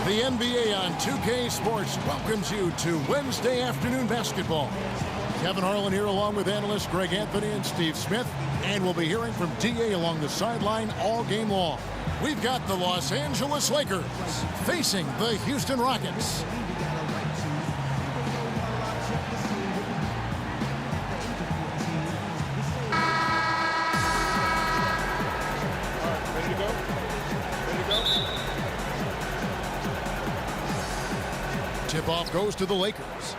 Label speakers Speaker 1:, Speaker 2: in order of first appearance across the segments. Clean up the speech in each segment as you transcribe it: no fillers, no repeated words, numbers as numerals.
Speaker 1: The NBA on 2K Sports welcomes you to Wednesday afternoon basketball. Kevin Harlan here along with analysts Greg Anthony and Steve Smith. And we'll be hearing from DA along the sideline all game long. We've got the Los Angeles Lakers facing the Houston Rockets. Tip-off goes to the Lakers.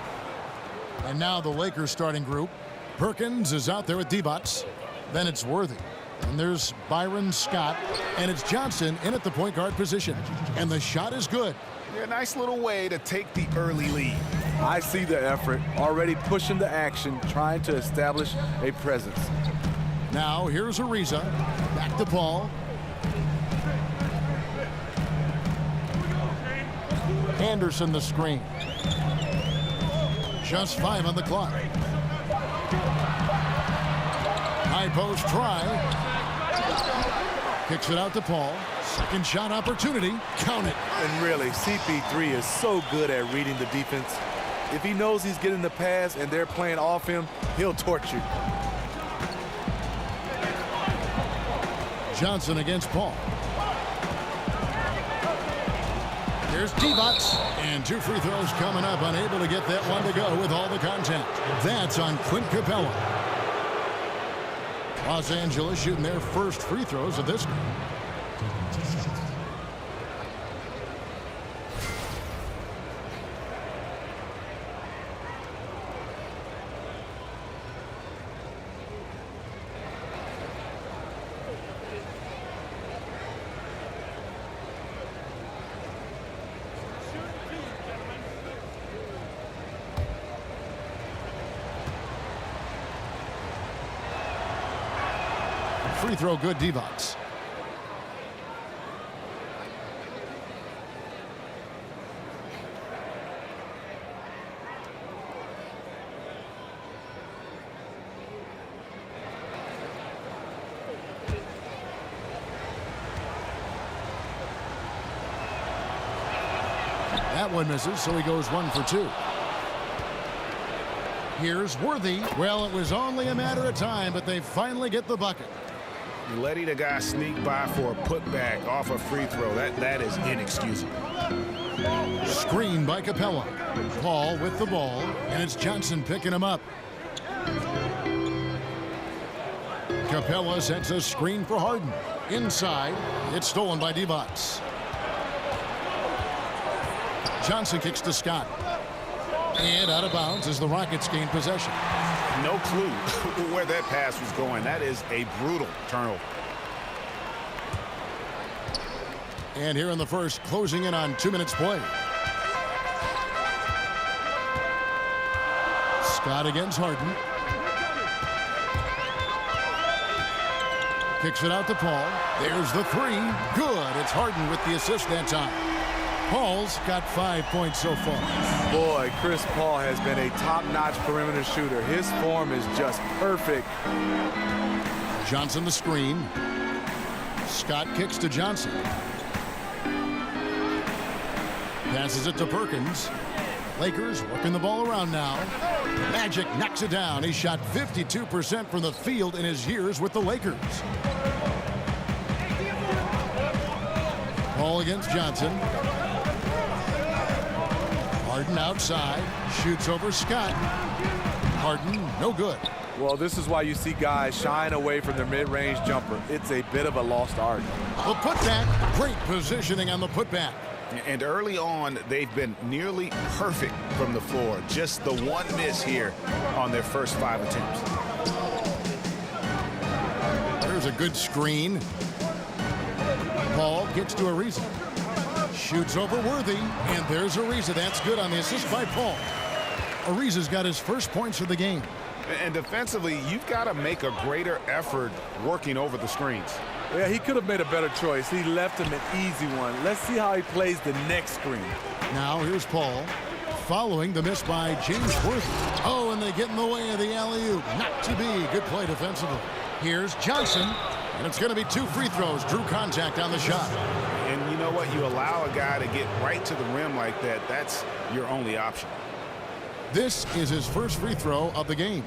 Speaker 1: And now the Lakers starting group. Perkins is out there with Divac. Then it's Worthy. And there's Byron Scott. And it's Johnson in at the point guard position. And the shot is good.
Speaker 2: Yeah, nice little way to take the early lead.
Speaker 3: I see the effort, already pushing the action, trying to establish a presence.
Speaker 1: Now here's Ariza. Back to Paul. Anderson the screen. Just 5 on the clock. High post try. Kicks it out to Paul. Second shot opportunity. Count it.
Speaker 3: And really, CP3 is so good at reading the defense. If he knows he's getting the pass and they're playing off him, he'll torch you.
Speaker 1: Johnson against Paul. There's Divac, and 2 free throws coming up, unable to get that one to go with all the contact. That's on Clint Capella. Los Angeles shooting their first free throws of this game. Free throw good, Divac. That one misses, so he goes 1 for 2. Here's Worthy. Well, it was only a matter of time, but they finally get the bucket.
Speaker 2: Letting a guy sneak by for a putback off a free throw, that is inexcusable.
Speaker 1: Screen by Capella. Paul with the ball, and it's Johnson picking him up. Capella sets a screen for Harden. Inside, it's stolen by Divac. Johnson kicks to Scott. And out of bounds as the Rockets gain possession.
Speaker 2: No clue where that pass was going. That is a brutal turnover.
Speaker 1: And here in the first, closing in on 2 minutes play. Scott against Harden. Kicks it out to Paul. There's the 3. Good. It's Harden with the assist that time. Paul's got 5 points so far.
Speaker 3: Boy, Chris Paul has been a top-notch perimeter shooter. His form is just perfect.
Speaker 1: Johnson the screen. Scott kicks to Johnson. Passes it to Perkins. Lakers working the ball around now. Magic knocks it down. He shot 52% from the field in his years with the Lakers. Paul against Johnson. Harden outside, shoots over Scott. Harden, no good.
Speaker 3: Well, this is why you see guys shying away from their mid-range jumper. It's a bit of a lost art.
Speaker 1: The putback, great positioning on the putback.
Speaker 2: And early on, they've been nearly perfect from the floor. Just the one miss here on their first 5 attempts.
Speaker 1: There's a good screen. Paul gets to Ariza. Shoots over Worthy, and there's Ariza. That's good on the assist by Paul. Ariza's got his first points of the game.
Speaker 2: And defensively, you've got to make a greater effort working over the screens.
Speaker 3: Yeah, he could have made a better choice. He left him an easy one. Let's see how he plays the next screen.
Speaker 1: Now here's Paul. Following the miss by James Worthy. Oh, and they get in the way of the alley-oop. Not to be. Good play defensively. Here's Johnson, and it's going to be 2 free throws. Drew contact on the shot.
Speaker 2: And, you know what? You allow a guy to get right to the rim like that. That's your only option.
Speaker 1: This is his first free throw of the game.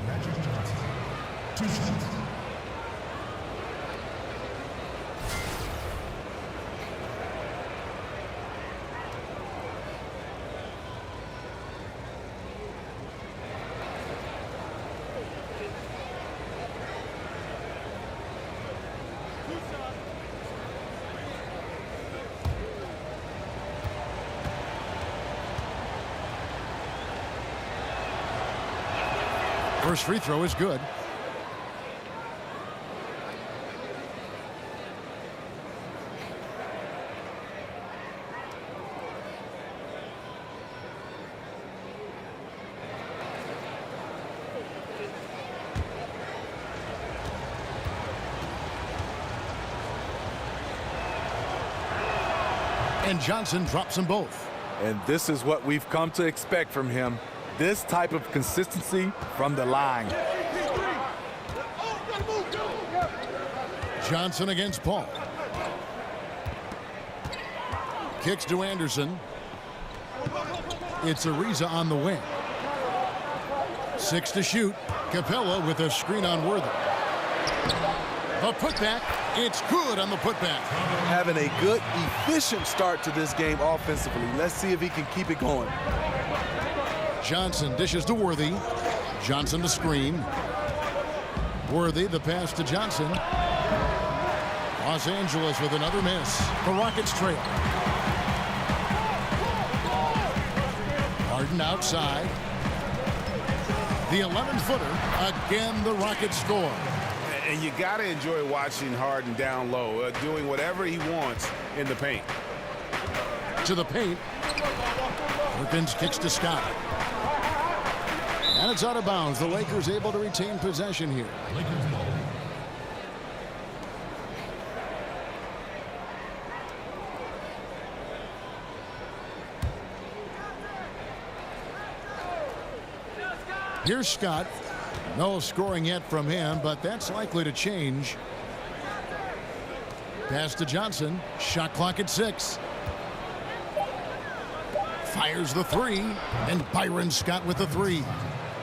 Speaker 1: First free throw is good. And Johnson drops them both.
Speaker 3: And this is what we've come to expect from him. This type of consistency from the line.
Speaker 1: Johnson against Paul. Kicks to Anderson. It's Ariza on the wing. 6 to shoot. Capella with a screen on Worthy. A putback. It's good on the putback.
Speaker 3: Having a good, efficient start to this game offensively. Let's see if he can keep it going.
Speaker 1: Johnson dishes to Worthy. Johnson the screen. Worthy the pass to Johnson. Los Angeles with another miss. The Rockets trail. Harden outside. The 11-footer. Again, the Rockets score.
Speaker 2: And you got to enjoy watching Harden down low, doing whatever he wants in the paint.
Speaker 1: To the paint. Perkins kicks to Scott. And it's out of bounds. The Lakers able to retain possession here. Lakers ball. Here's Scott. No scoring yet from him, but that's likely to change. Pass to Johnson. Shot clock at 6. Fires the 3, and Byron Scott with the 3.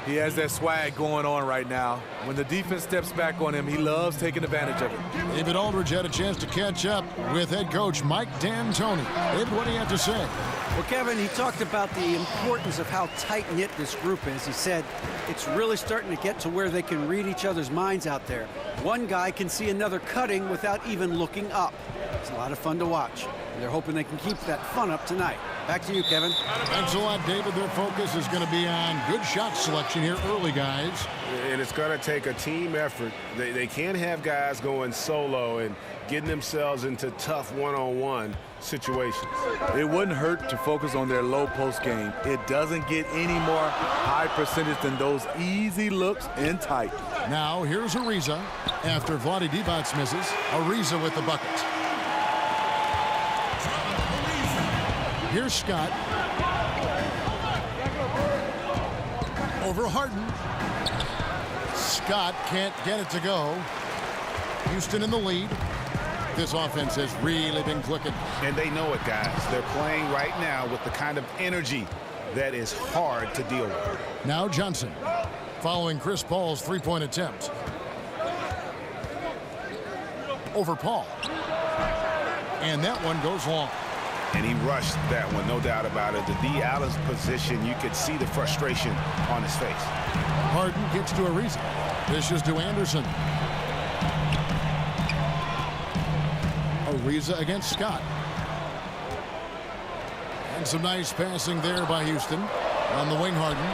Speaker 3: He has that swag going on right now. When the defense steps back on him, he loves taking advantage of it.
Speaker 1: David Aldridge had a chance to catch up with head coach Mike D'Antoni. David, what do you have to say?
Speaker 4: Well, Kevin, he talked about the importance of how tight-knit this group is. He said it's really starting to get to where they can read each other's minds out there. One guy can see another cutting without even looking up. It's a lot of fun to watch. And they're hoping they can keep that fun up tonight. Back to you, Kevin.
Speaker 1: Thanks a lot, David. Their focus is going to be on good shot selection here early, guys.
Speaker 2: And it's going to take a team effort. They can't have guys going solo and getting themselves into tough one-on-one situations.
Speaker 3: It wouldn't hurt to focus on their low post game. It doesn't get any more high percentage than those easy looks in tight.
Speaker 1: Now, here's Ariza. After Vlade Divac misses, Ariza with the bucket. Here's Scott. Over Harden. Scott can't get it to go. Houston in the lead. This offense has really been clicking.
Speaker 2: And they know it, guys. They're playing right now with the kind of energy that is hard to deal with.
Speaker 1: Now Johnson, following Chris Paul's three-point attempt. Over Paul. And that one goes long.
Speaker 2: And he rushed that one, no doubt about it. To be out of position, you could see the frustration on his face.
Speaker 1: Harden gets to Ariza. Dishes to Anderson. Ariza against Scott. And some nice passing there by Houston. On the wing, Harden.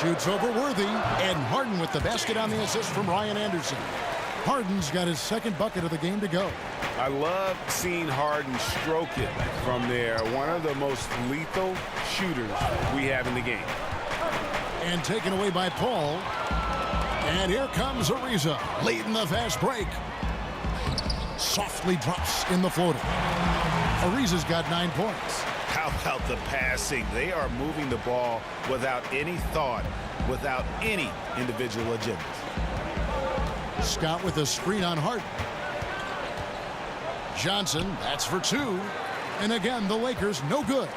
Speaker 1: Shoots over Worthy. And Harden with the basket on the assist from Ryan Anderson. Harden's got his second bucket of the game to go.
Speaker 2: I love seeing Harden stroke it from there. One of the most lethal shooters we have in the game.
Speaker 1: And taken away by Paul. And here comes Ariza, late in the fast break. Softly drops in the floater. Ariza's got 9 points.
Speaker 2: How about the passing? They are moving the ball without any thought, without any individual agendas.
Speaker 1: Scott with a screen on Harden. Johnson, that's for 2. And again, the Lakers no good.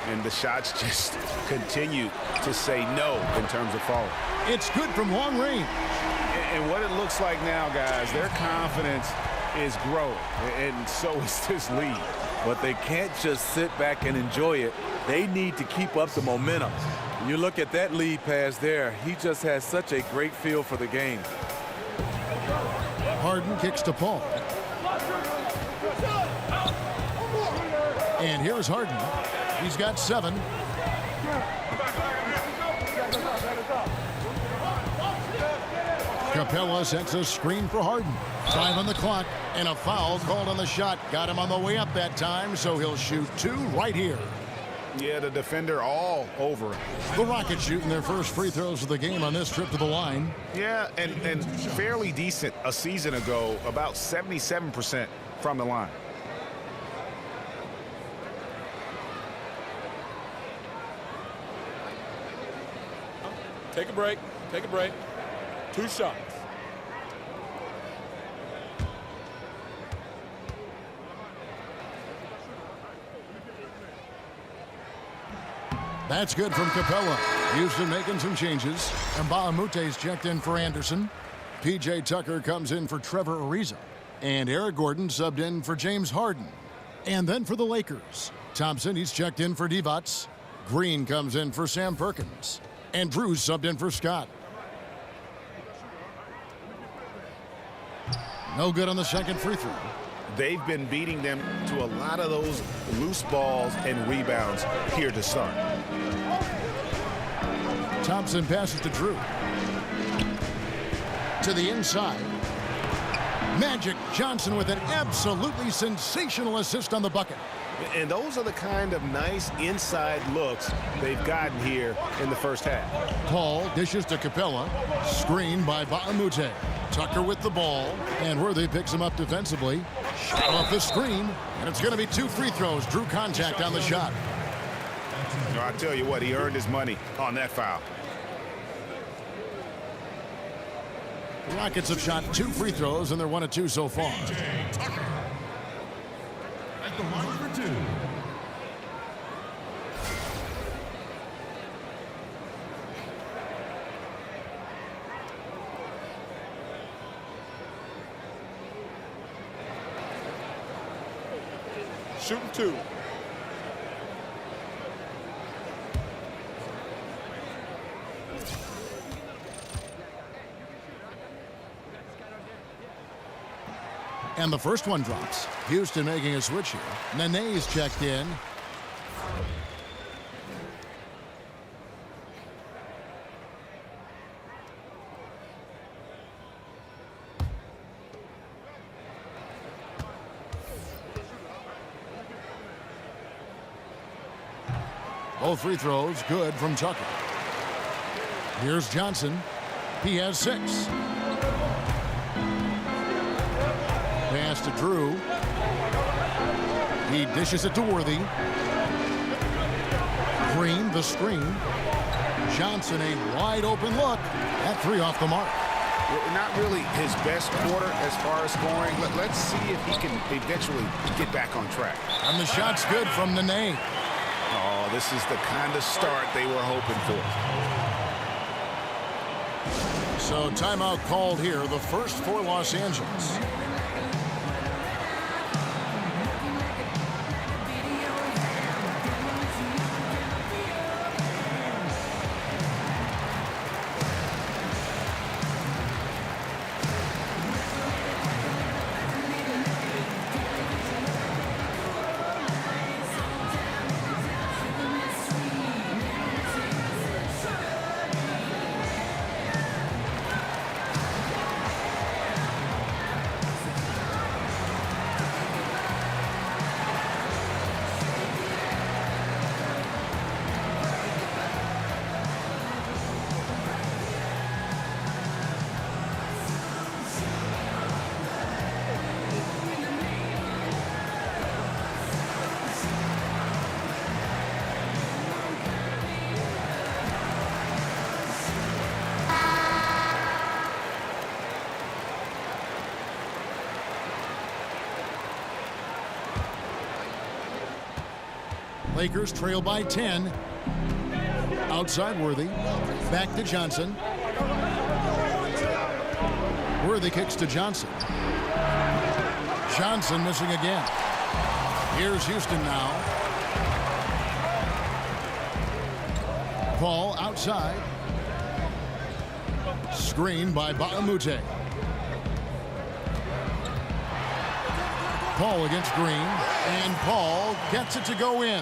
Speaker 2: And the shots just continue to say no in terms of falling.
Speaker 1: It's good from long range.
Speaker 2: And what it looks like now, guys, their confidence is growing, and so is this lead.
Speaker 3: But they can't just sit back and enjoy it. They need to keep up the momentum. You look at that lead pass there, he just has such a great feel for the game.
Speaker 1: Harden kicks to Paul. And here's Harden. He's got 7. Capella sets a screen for Harden. 5 on the clock, and a foul called on the shot. Got him on the way up that time, so he'll shoot 2 right here.
Speaker 2: Yeah, the defender all over him.
Speaker 1: The Rockets shooting their first free throws of the game on this trip to the line.
Speaker 2: Yeah, and fairly decent a season ago, about 77% from the line.
Speaker 5: Take a break. Take a break. 2 shots.
Speaker 1: That's good from Capella. Houston making some changes. And Mbah-a-Moute's checked in for Anderson. P.J. Tucker comes in for Trevor Ariza. And Eric Gordon subbed in for James Harden. And then for the Lakers, Thompson, he's checked in for Divac. Green comes in for Sam Perkins. And Drews subbed in for Scott. No good on the second free throw.
Speaker 2: They've been beating them to a lot of those loose balls and rebounds here to start.
Speaker 1: Thompson passes to Drew. To the inside. Magic Johnson with an absolutely sensational assist on the bucket.
Speaker 2: And those are the kind of nice inside looks they've gotten here in the first half.
Speaker 1: Paul dishes to Capella. Screened by Mbah-a-Moute. Tucker with the ball. And Worthy picks him up defensively. Shot off the screen. And it's going to be 2 free throws. Drew contact on the shot.
Speaker 2: No, I tell you what, he earned his money on that foul.
Speaker 1: The Rockets have shot 2 free throws, and they're 1 of 2 so far.
Speaker 6: Tucker at the line for 2.
Speaker 5: Shooting 2.
Speaker 1: And the first one drops. Houston making a switch here. Nene's checked in. Both free throws good from Tucker. Here's Johnson. He has 6. Pass to Drew. He dishes it to Worthy. Green, the screen. Johnson, a wide open look. That 3 off the mark.
Speaker 2: Not really his best quarter as far as scoring. Let's see if he can eventually get back on track.
Speaker 1: And the shot's good from Nene.
Speaker 2: Oh, this is the kind of start they were hoping for.
Speaker 1: So timeout called here, the first for Los Angeles. Lakers trail by 10. Outside Worthy. Back to Johnson. Worthy kicks to Johnson. Johnson missing again. Here's Houston now. Paul outside. Screen by Baamute. Paul against Green, and Paul gets it to go in.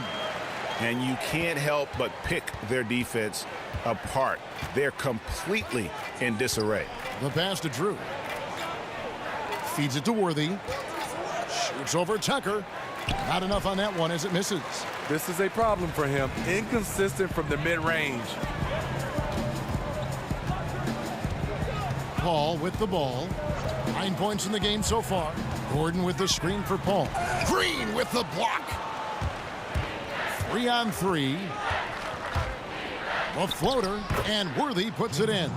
Speaker 2: And you can't help but pick their defense apart. They're completely in disarray.
Speaker 1: The pass to Drew. Feeds it to Worthy. Shoots over Tucker. Not enough on that one as it misses.
Speaker 3: This is a problem for him. Inconsistent from the mid-range.
Speaker 1: Paul with the ball. 9 points in the game so far. Gordon with the screen for Paul. Green with the block. 3 on 3. A floater, and Worthy puts it in.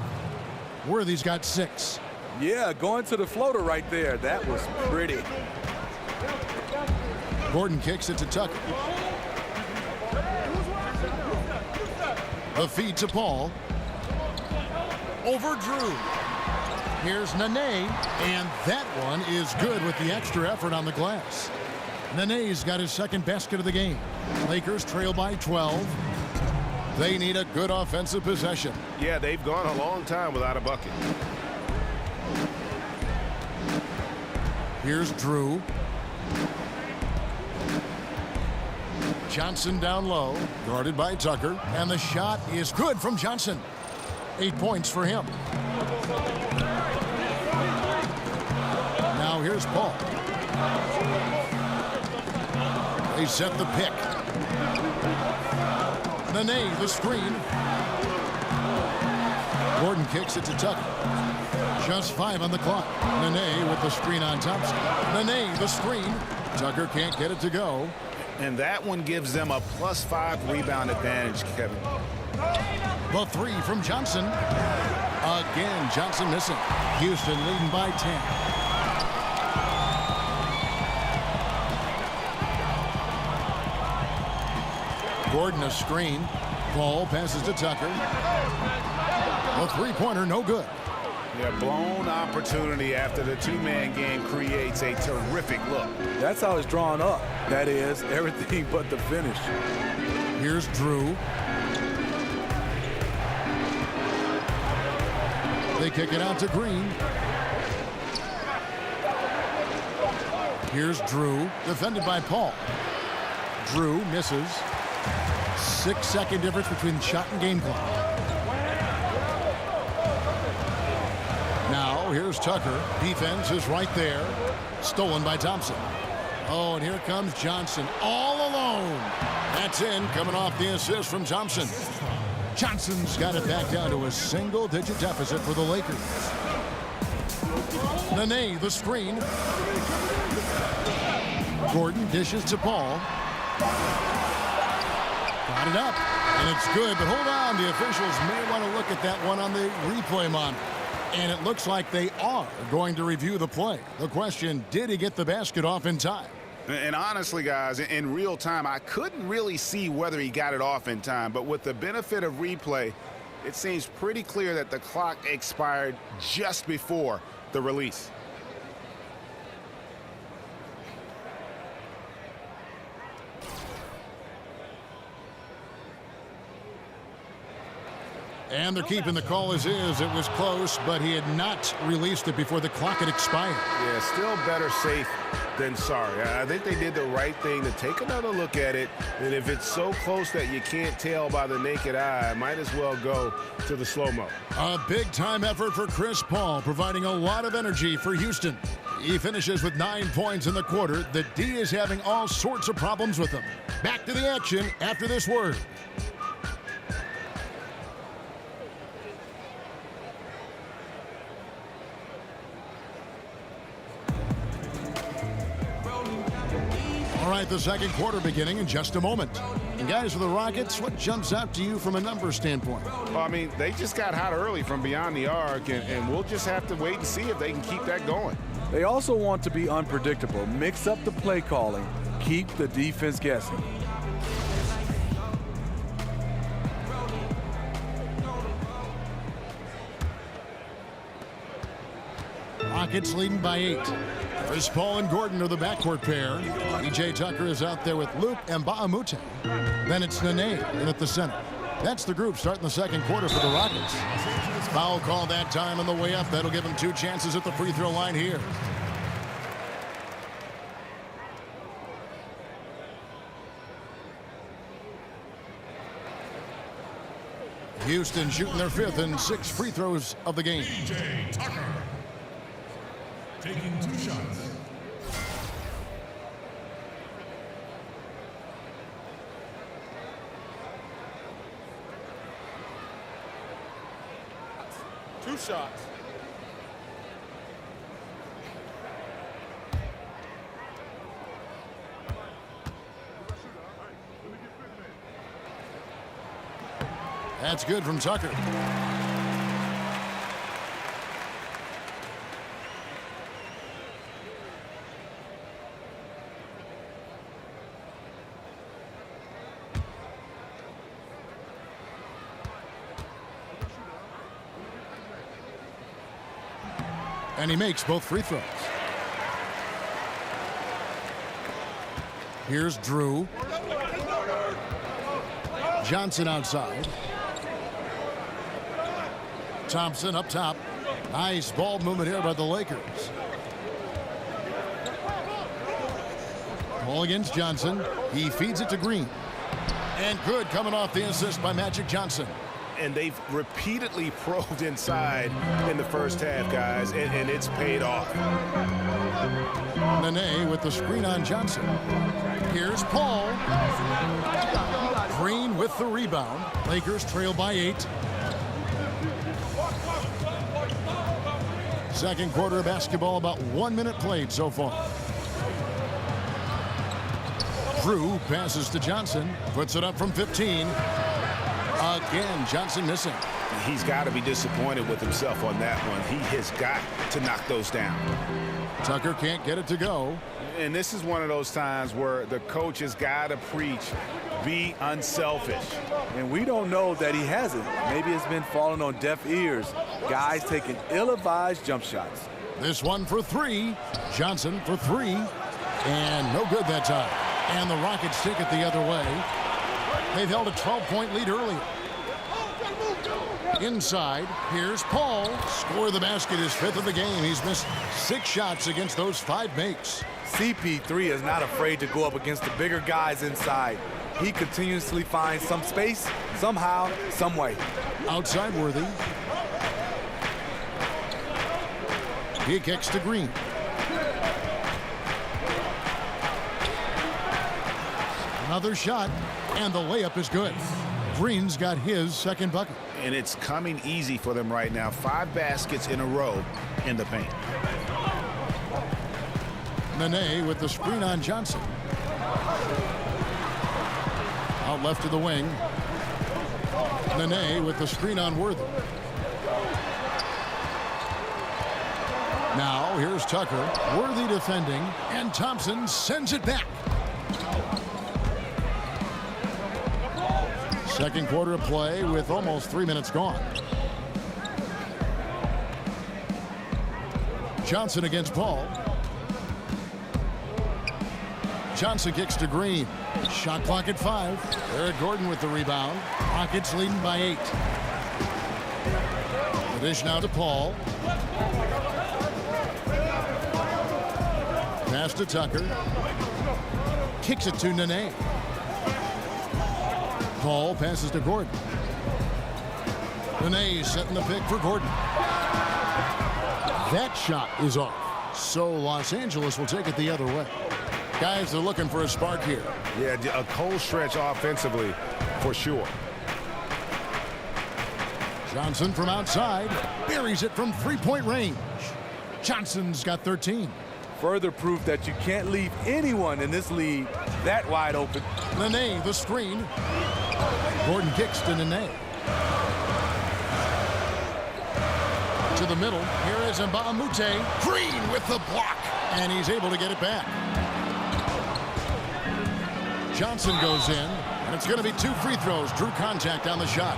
Speaker 1: Worthy's got 6.
Speaker 3: Yeah, going to the floater right there. That was pretty.
Speaker 1: Gordon kicks it to Tucker. The feed to Paul. Over Drew. Here's Nene, and that one is good with the extra effort on the glass. Nene's got his second basket of the game. Lakers trail by 12. They need a good offensive possession.
Speaker 2: Yeah, they've gone a long time without a bucket.
Speaker 1: Here's Drew. Johnson down low, guarded by Tucker, and the shot is good from Johnson. 8 points for him. Now here's Paul. They set the pick. Nene, the screen. Gordon kicks it to Tucker. Just 5 on the clock. Nene with the screen on Thompson. Nene, the screen. Tucker can't get it to go.
Speaker 2: And that one gives them a +5 rebound advantage, Kevin.
Speaker 1: The 3 from Johnson. Again, Johnson missing. Houston leading by 10. Gordon a screen. Ball passes to Tucker. A three-pointer, no good.
Speaker 2: Yeah, blown opportunity after the two-man game creates a terrific look.
Speaker 3: That's how it's drawn up. That is, everything but the finish.
Speaker 1: Here's Drew. They kick it out to Green. Here's Drew, defended by Paul. Drew misses. 6-second difference between shot and game clock. Now, here's Tucker. Defense is right there. Stolen by Thompson. Oh, and here comes Johnson all alone. That's in, coming off the assist from Thompson. Johnson's got it back down to a single-digit deficit for the Lakers. Nene, the screen. Gordon dishes to Paul. Got it up, and it's good, but hold on. The officials may want to look at that one on the replay monitor. And it looks like they are going to review the play. The question, did he get the basket off in time?
Speaker 2: And honestly, guys, in real time, I couldn't really see whether he got it off in time. But with the benefit of replay, it seems pretty clear that the clock expired just before the release.
Speaker 1: And they're keeping the call as is. It was close, but he had not released it before the clock had expired.
Speaker 2: Yeah, still better safe than sorry. I think they did the right thing to take another look at it. And if it's so close that you can't tell by the naked eye, might as well go to the slow-mo.
Speaker 1: A big-time effort for Chris Paul, providing a lot of energy for Houston. He finishes with 9 points in the quarter. The D is having all sorts of problems with him. Back to the action after this word. All right, the second quarter beginning in just a moment. And guys, for the Rockets, what jumps out to you from a numbers standpoint?
Speaker 2: Well, I mean, they just got hot early from beyond the arc, and we'll just have to wait and see if they can keep that going.
Speaker 3: They also want to be unpredictable. Mix up the play calling. Keep the defense guessing.
Speaker 1: Rockets leading by 8. Chris Paul and Gordon are the backcourt pair. PJ Tucker is out there with Luke Mbamute. Then it's Nene in at the center. That's the group starting the second quarter for the Rockets. Foul call that time on the way up. That'll give him 2 chances at the free throw line here. Houston shooting their 5th and 6 free throws of the game.
Speaker 6: PJ Tucker taking 2 shots.
Speaker 5: Two shots.
Speaker 1: That's good from Tucker. And he makes both free throws. Here's Drew. Johnson outside. Thompson up top. Nice ball movement here by the Lakers. Ball against Johnson. He feeds it to Green. And good coming off the assist by Magic Johnson.
Speaker 2: And they've repeatedly probed inside in the first half, guys, and it's paid off.
Speaker 1: Nene with the screen on Johnson. Here's Paul. Green with the rebound. Lakers trail by 8. Second quarter of basketball, about 1 minute played so far. Drew passes to Johnson, puts it up from 15. Again, Johnson missing.
Speaker 2: He's got to be disappointed with himself on that one. He has got to knock those down.
Speaker 1: Tucker can't get it to go.
Speaker 2: And this is one of those times where the coach has got to preach, be unselfish.
Speaker 3: And we don't know that he hasn't. Maybe it's been falling on deaf ears. Guys taking ill-advised jump shots.
Speaker 1: This one for 3. Johnson for 3. And no good that time. And the Rockets take it the other way. They've held a 12-point lead earlier. Inside, here's Paul. Score the basket, his 5th of the game. He's missed 6 shots against those 5 makes.
Speaker 3: CP3 is not afraid to go up against the bigger guys inside. He continuously finds some space, somehow, some way.
Speaker 1: Outside Worthy. He kicks to Green. Another shot, and the layup is good. Green's got his second bucket.
Speaker 2: And it's coming easy for them right now. 5 baskets in a row in the paint.
Speaker 1: Nene with the screen on Johnson. Out left to the wing. Nene with the screen on Worthy. Now here's Tucker. Worthy defending, and Thompson sends it back. Second quarter of play with almost 3 minutes gone. Johnson against Paul. Johnson kicks to Green. Shot clock at 5. Eric Gordon with the rebound. Rockets leading by 8. The dish now to Paul. Pass to Tucker. Kicks it to Nene. Paul passes to Gordon. Nene setting the pick for Gordon. That shot is off. So Los Angeles will take it the other way. Guys, they're looking for a spark here.
Speaker 2: Yeah, a cold stretch offensively for sure.
Speaker 1: Johnson from outside buries it from 3-point range. Johnson's got 13.
Speaker 3: Further proof that you can't leave anyone in this league that wide open.
Speaker 1: Nene, the screen. Gordon kicks to Nene. To the middle. Here is Mbamute. Green with the block. And he's able to get it back. Johnson goes in. And it's going to be 2 free throws. Drew contact on the shot.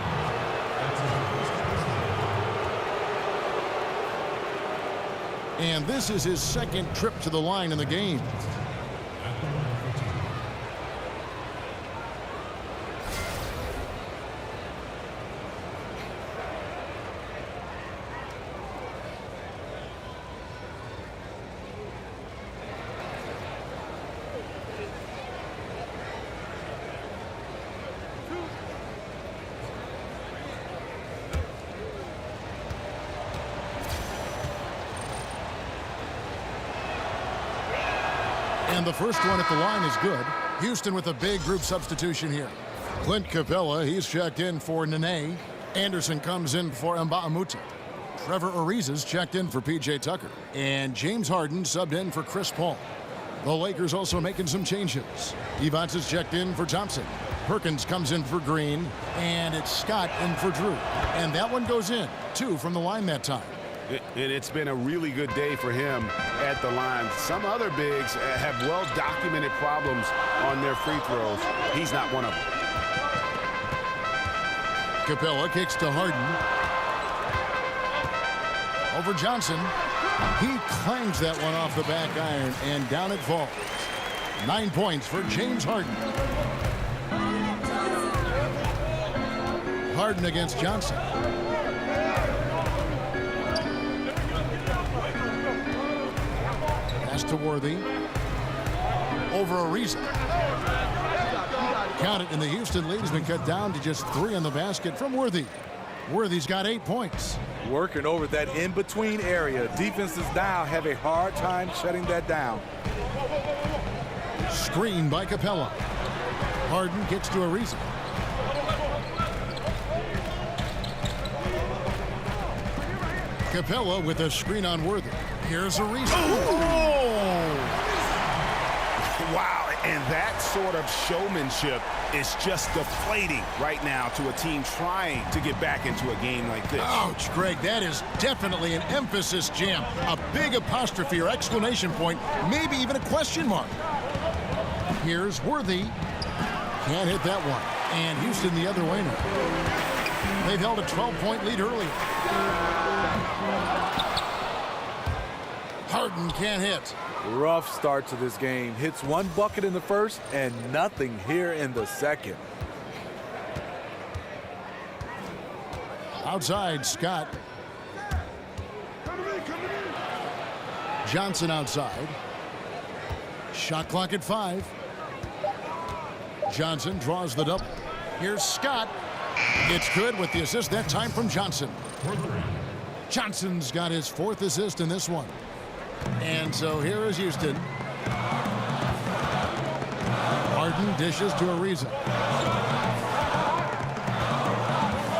Speaker 1: And this is his second trip to the line in the game. And the first one at the line is good. Houston with a big group substitution here. Clint Capella, he's checked in for Nene. Anderson comes in for Mbaamuta. Trevor Ariza's checked in for P.J. Tucker. And James Harden subbed in for Chris Paul. The Lakers also making some changes. Evans is checked in for Thompson. Perkins comes in for Green. And it's Scott in for Drew. And that one goes in. 2 from the line that time.
Speaker 2: And it's been a really good day for him at the line. Some other bigs have well-documented problems on their free throws. He's not one of them.
Speaker 1: Capella kicks to Harden. Over Johnson. He clangs that one off the back iron, and down it falls. 9 points for James Harden. Harden against Johnson. Pass to Worthy. Over Ariza. Count it, and the Houston lead has been cut down to just 3 on the basket from Worthy. Worthy's got 8 points.
Speaker 3: Working over that in-between area. Defenses now have a hard time shutting that down.
Speaker 1: Screen by Capella. Harden gets to Ariza. Capella with a screen on Worthy. Here's Ariza. Oh!
Speaker 2: Wow, and that sort of showmanship is just deflating right now to a team trying to get back into a game like this.
Speaker 1: Ouch, Greg, that is definitely an emphasis jam. A big apostrophe or exclamation point, maybe even a question mark. Here's Worthy. Can't hit that one. And Houston the other way now. They've held a 12-point lead earlier. Harden can't hit.
Speaker 3: Rough start to this game. Hits 1 bucket in the first and nothing here in the second.
Speaker 1: Outside, Scott. Johnson outside. Shot clock at 5. Johnson draws the double. Here's Scott. It's good with the assist that time from Johnson. Johnson's got his 4th assist in this one. And so here is Houston. Harden dishes to Ariza.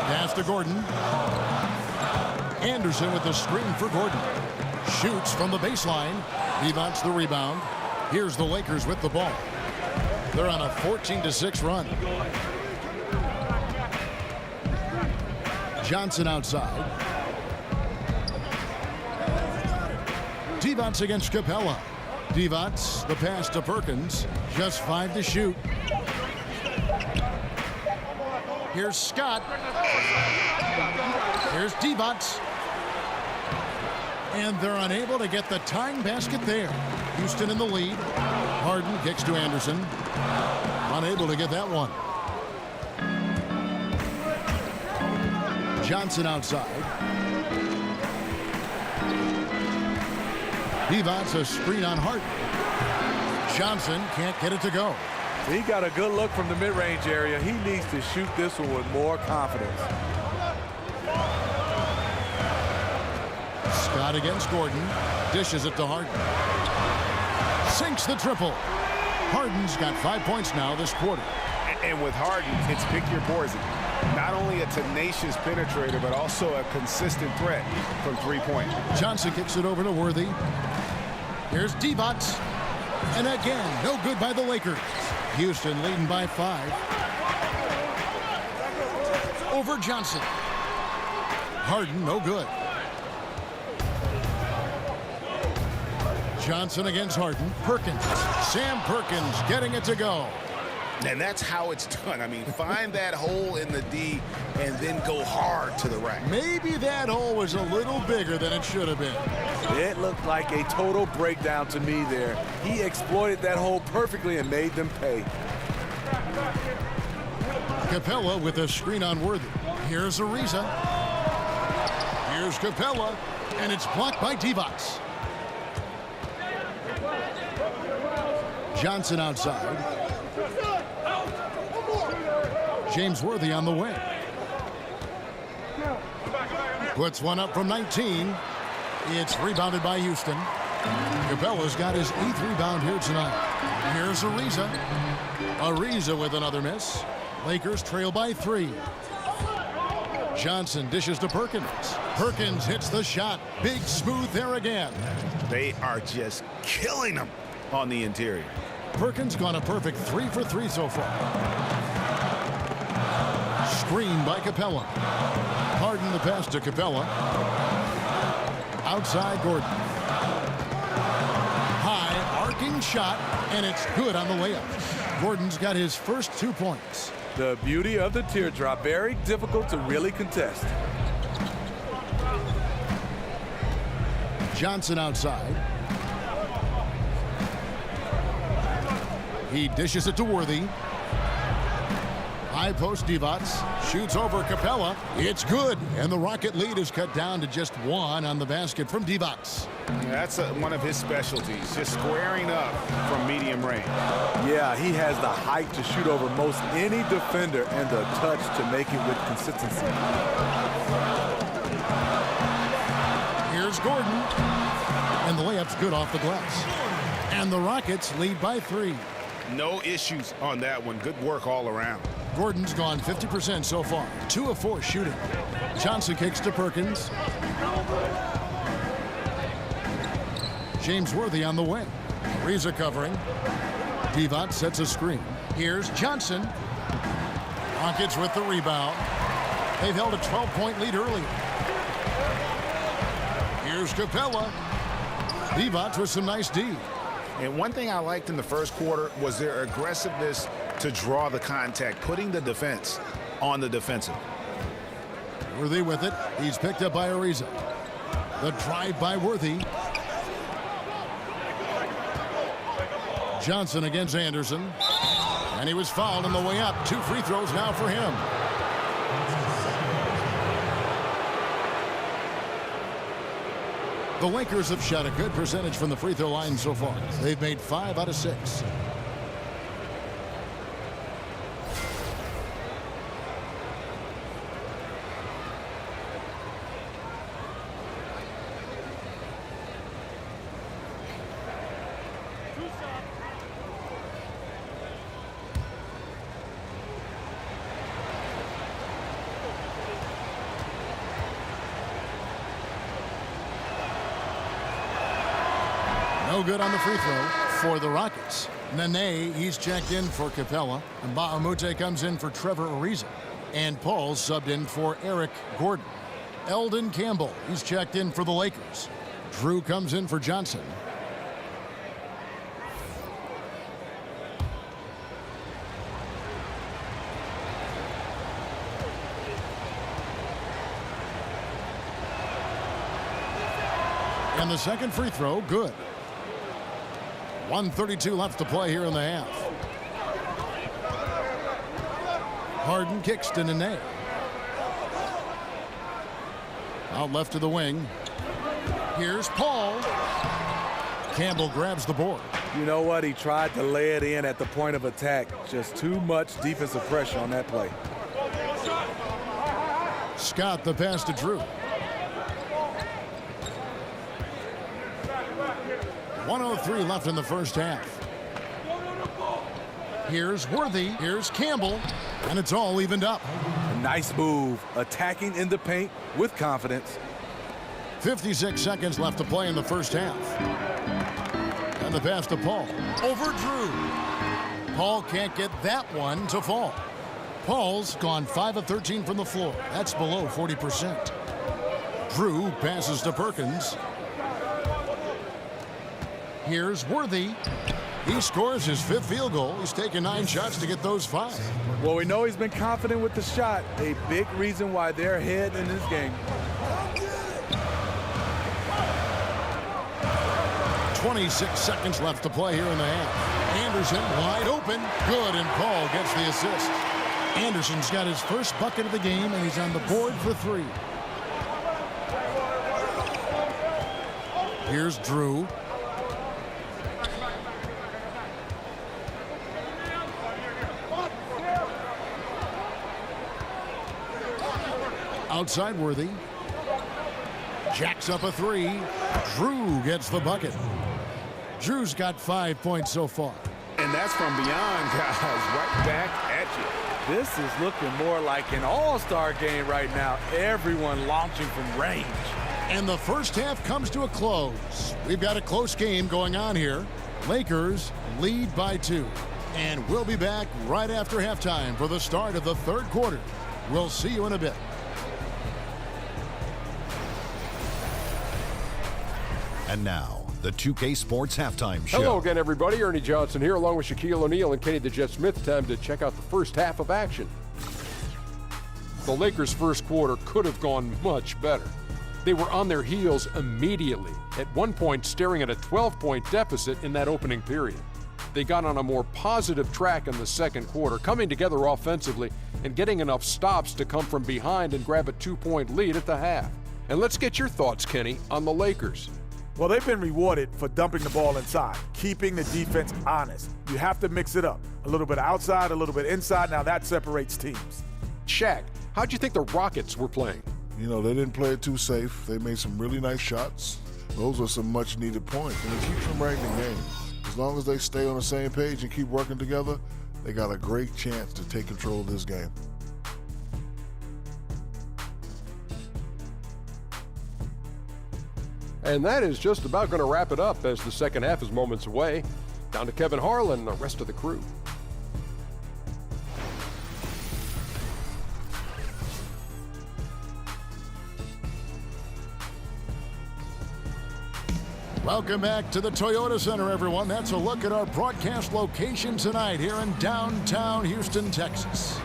Speaker 1: Pass to Gordon. Anderson with the screen for Gordon. Shoots from the baseline. Evans the rebound. Here's the Lakers with the ball. They're on a 14-6 run. Johnson outside. Devonts against Capella. Devonts, the pass to Perkins. Just 5 to shoot. Here's Scott. Here's Devonts. And they're unable to get the tying basket there. Houston in the lead. Harden kicks to Anderson. Unable to get that one. Johnson outside. Devonts a screen on Harden. Johnson can't get it to go.
Speaker 3: He got a good look from the mid-range area. He needs to shoot this one with more confidence.
Speaker 1: Scott against Gordon. Dishes it to Harden. Sinks the triple. Harden's got 5 points now this quarter.
Speaker 2: And with Harden, it's pick your poison. Not only a tenacious penetrator, but also a consistent threat from 3-point.
Speaker 1: Johnson kicks it over to Worthy. Here's Devonts. And again, no good by the Lakers. Houston leading by 5. Over Johnson. Harden, no good. Johnson against Harden. Perkins. Sam Perkins getting it to go.
Speaker 2: And that's how it's done. I mean, find that hole in the D and then go hard to the rack.
Speaker 1: Maybe that hole was a little bigger than it should have been.
Speaker 3: It looked like a total breakdown to me there. He exploited that hole perfectly and made them pay.
Speaker 1: Capella with a screen on Worthy. Here's Ariza. Here's Capella, and it's blocked by Divac. Johnson outside. James Worthy on the wing. Puts one up from 19. It's rebounded by Houston. Capella's got his 8th rebound here tonight. Here's Ariza. Ariza with another miss. Lakers trail by 3. Johnson dishes to Perkins. Perkins hits the shot. Big smooth there again.
Speaker 2: They are just killing them on the interior.
Speaker 1: Perkins gone a perfect 3 for 3 so far. Screen by Capella. Harden the pass to Capella. Outside Gordon. High arcing shot, and it's good on the layup. Gordon's got his first 2 points.
Speaker 3: The beauty of the teardrop, very difficult to really contest.
Speaker 1: Johnson outside. He dishes it to Worthy. High post Divac shoots over Capella. It's good, and the Rocket lead is cut down to just 1 on the basket from Divac.
Speaker 2: That's one of his specialties, just squaring up from medium range.
Speaker 3: Yeah, he has the height to shoot over most any defender and the touch to make it with consistency.
Speaker 1: Here's Gordon, and the layup's good off the glass. And the Rockets lead by 3.
Speaker 2: No issues on that one. Good work all around.
Speaker 1: Gordon's gone 50% so far. 2 of 4 shooting. Johnson kicks to Perkins. James Worthy on the wing. Ariza covering. Divac sets a screen. Here's Johnson. Rockets with the rebound. They've held a 12-point lead earlier. Here's Capella. Divac with some nice D.
Speaker 2: And one thing I liked in the first quarter was their aggressiveness to draw the contact, putting the defense on the defensive.
Speaker 1: Worthy with it. He's picked up by Ariza. The drive by Worthy. Johnson against Anderson. And he was fouled on the way up. 2 free throws now for him. The Lakers have shot a good percentage from the free throw line so far. They've made 5 out of 6. No good on the free throw for the Rockets. Nene, he's checked in for Capella. And Bahamute comes in for Trevor Ariza. And Paul's subbed in for Eric Gordon. Eldon Campbell, he's checked in for the Lakers. Drew comes in for Johnson. And the second free throw, good. 1:32 left to play here in the half. Harden kicks to Nene. Out left to the wing. Here's Paul. Campbell grabs the board.
Speaker 3: You know what? He tried to lay it in at the point of attack. Just too much defensive pressure on that play.
Speaker 1: Scott the pass to Drew. 1:03 left in the first half. Here's Worthy. Here's Campbell. And it's all evened up.
Speaker 3: A nice move. Attacking in the paint with confidence.
Speaker 1: 56 seconds left to play in the first half. And the pass to Paul. Over Drew. Paul can't get that one to fall. Paul's gone 5 of 13 from the floor. That's below 40%. Drew passes to Perkins. Here's Worthy. He scores his 5th field goal. He's taken 9 shots to get those 5.
Speaker 3: Well, we know he's been confident with the shot. A big reason why they're ahead in this game.
Speaker 1: 26 seconds left to play here in the half. Anderson wide open. Good, and Paul gets the assist. Anderson's got his first bucket of the game, and he's on the board for 3. Here's Drew. Outside Worthy. Jacks up a 3. Drew gets the bucket. Drew's got 5 points so far.
Speaker 2: And that's from beyond, guys. Right back at you.
Speaker 3: This is looking more like an all-star game right now. Everyone launching from range.
Speaker 1: And the first half comes to a close. We've got a close game going on here. Lakers lead by 2. And we'll be back right after halftime for the start of the 3rd quarter. We'll see you in a bit.
Speaker 7: And now, the 2K Sports Halftime Show.
Speaker 8: Hello again, everybody. Ernie Johnson here, along with Shaquille O'Neal and Kenny the Jet Smith. Time to check out the first half of action. The Lakers' first quarter could have gone much better. They were on their heels immediately, at one point staring at a 12-point deficit in that opening period. They got on a more positive track in the second quarter, coming together offensively and getting enough stops to come from behind and grab a 2-point lead at the half. And let's get your thoughts, Kenny, on the Lakers.
Speaker 9: Well, they've been rewarded for dumping the ball inside, keeping the defense honest. You have to mix it up. A little bit outside, a little bit inside. Now that separates teams.
Speaker 8: Shaq, how'd you think the Rockets were playing?
Speaker 10: You know, they didn't play it too safe. They made some really nice shots. Those are some much-needed points, and it keeps them right in the game. As long as they stay on the same page and keep working together, they got a great chance to take control of this game.
Speaker 8: And that is just about going to wrap it up as the second half is moments away. Down to Kevin Harlan and the rest of the crew.
Speaker 1: Welcome back to the Toyota Center, everyone. That's a look at our broadcast location tonight here in downtown Houston, Texas.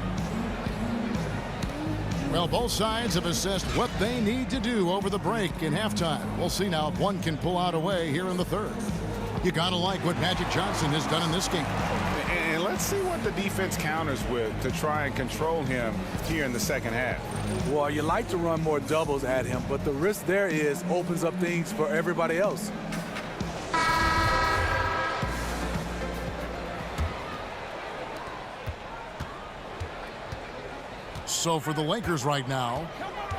Speaker 1: Well, both sides have assessed what they need to do over the break in halftime. We'll see now if one can pull out a way here in the 3rd. You got to like what Magic Johnson has done in this game.
Speaker 2: And let's see what the defense counters with to try and control him here in the second half.
Speaker 3: Well, you like to run more doubles at him, but the risk there is opens up things for everybody else.
Speaker 1: So for the Lakers right now,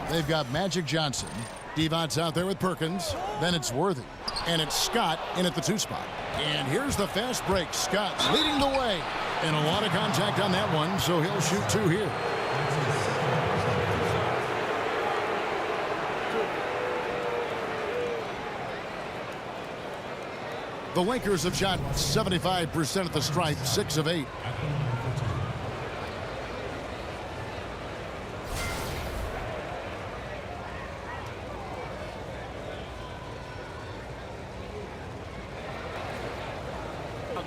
Speaker 1: they've got Magic Johnson. Devon's out there with Perkins. Then it's Worthy. And it's Scott in at the 2 spot. And here's the fast break. Scott's leading the way. And a lot of contact on that one, so he'll shoot 2 here. The Lakers have shot 75% at the stripe, 6 of 8.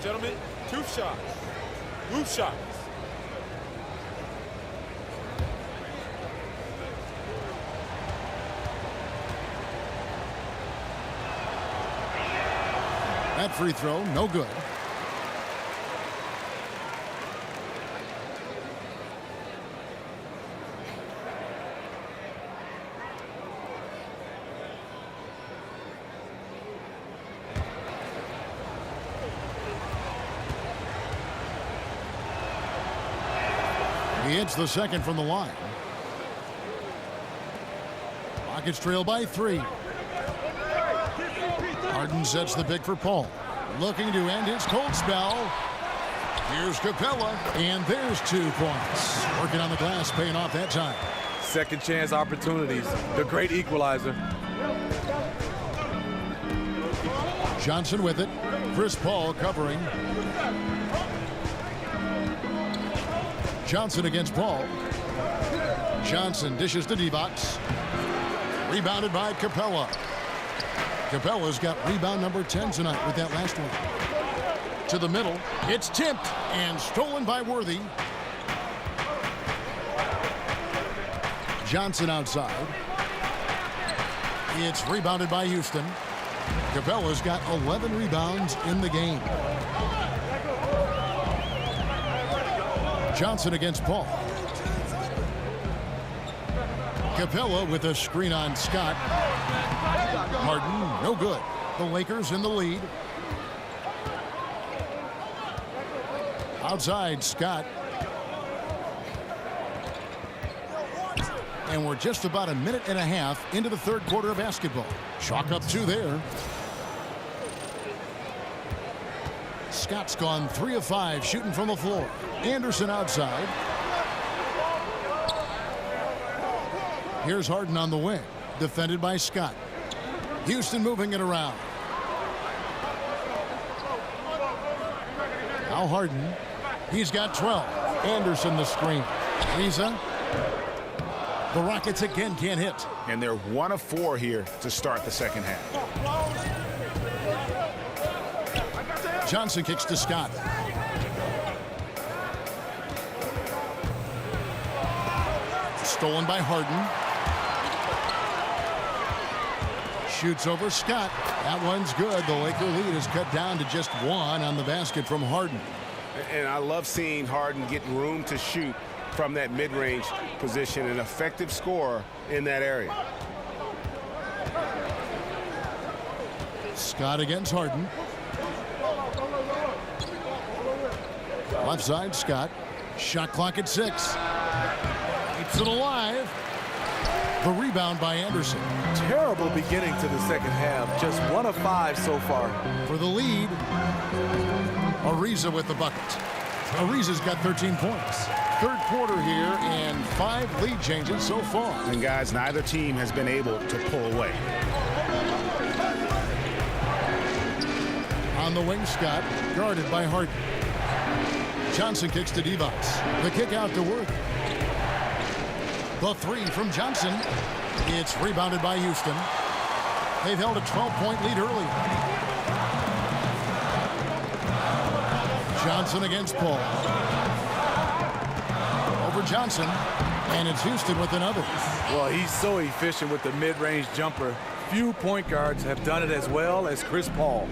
Speaker 5: Gentlemen, 2 shots. 2 shots.
Speaker 1: That free throw, no good. He hits the second from the line. Rockets trail by 3. Harden sets the pick for Paul. Looking to end his cold spell. Here's Capella, and there's 2 points. Working on the glass, paying off that time.
Speaker 3: Second chance opportunities. The great equalizer.
Speaker 1: Johnson with it. Chris Paul covering. Johnson against Paul. Johnson dishes to Divac. Rebounded by Capella. Capella's got rebound number 10 tonight with that last one. to the middle. It's tipped and stolen by Worthy. Johnson outside. It's rebounded by Houston. Capella's got 11 rebounds in the game. Johnson against Paul. Capella with a screen on Scott. Harden, no good. The Lakers in the lead. Outside, Scott. And we're just about a minute and a half into the third quarter of basketball. Chalk up 2 there. Scott's gone 3 of 5 shooting from the floor. Anderson outside. Here's Harden on the wing, defended by Scott. Houston moving it around. Now Harden. He's got 12. Anderson the screen. Riza. The Rockets again can't hit.
Speaker 2: And they're 1 of 4 here to start the second half.
Speaker 1: Johnson kicks to Scott. Stolen by Harden. Shoots over Scott. That one's good. The Laker lead is cut down to just 1 on the basket from Harden.
Speaker 2: And I love seeing Harden get room to shoot from that mid-range position, an effective scorer in that area.
Speaker 1: Scott against Harden. Left side, Scott. Shot clock at 6. Keeps it alive. The rebound by Anderson.
Speaker 3: Terrible beginning to the second half. Just 1 of 5 so far.
Speaker 1: For the lead, Ariza with the bucket. Ariza's got 13 points. Third quarter here and 5 lead changes so far.
Speaker 2: And guys, neither team has been able to pull away.
Speaker 1: On the wing, Scott, guarded by Harden. Johnson kicks to Devos. The kick out to Worthy. The 3 from Johnson. It's rebounded by Houston. They've held a 12-point lead early. Johnson against Paul. Over Johnson. And it's Houston with another.
Speaker 3: Well, he's so efficient with the mid-range jumper. Few point guards have done it as well as Chris Paul.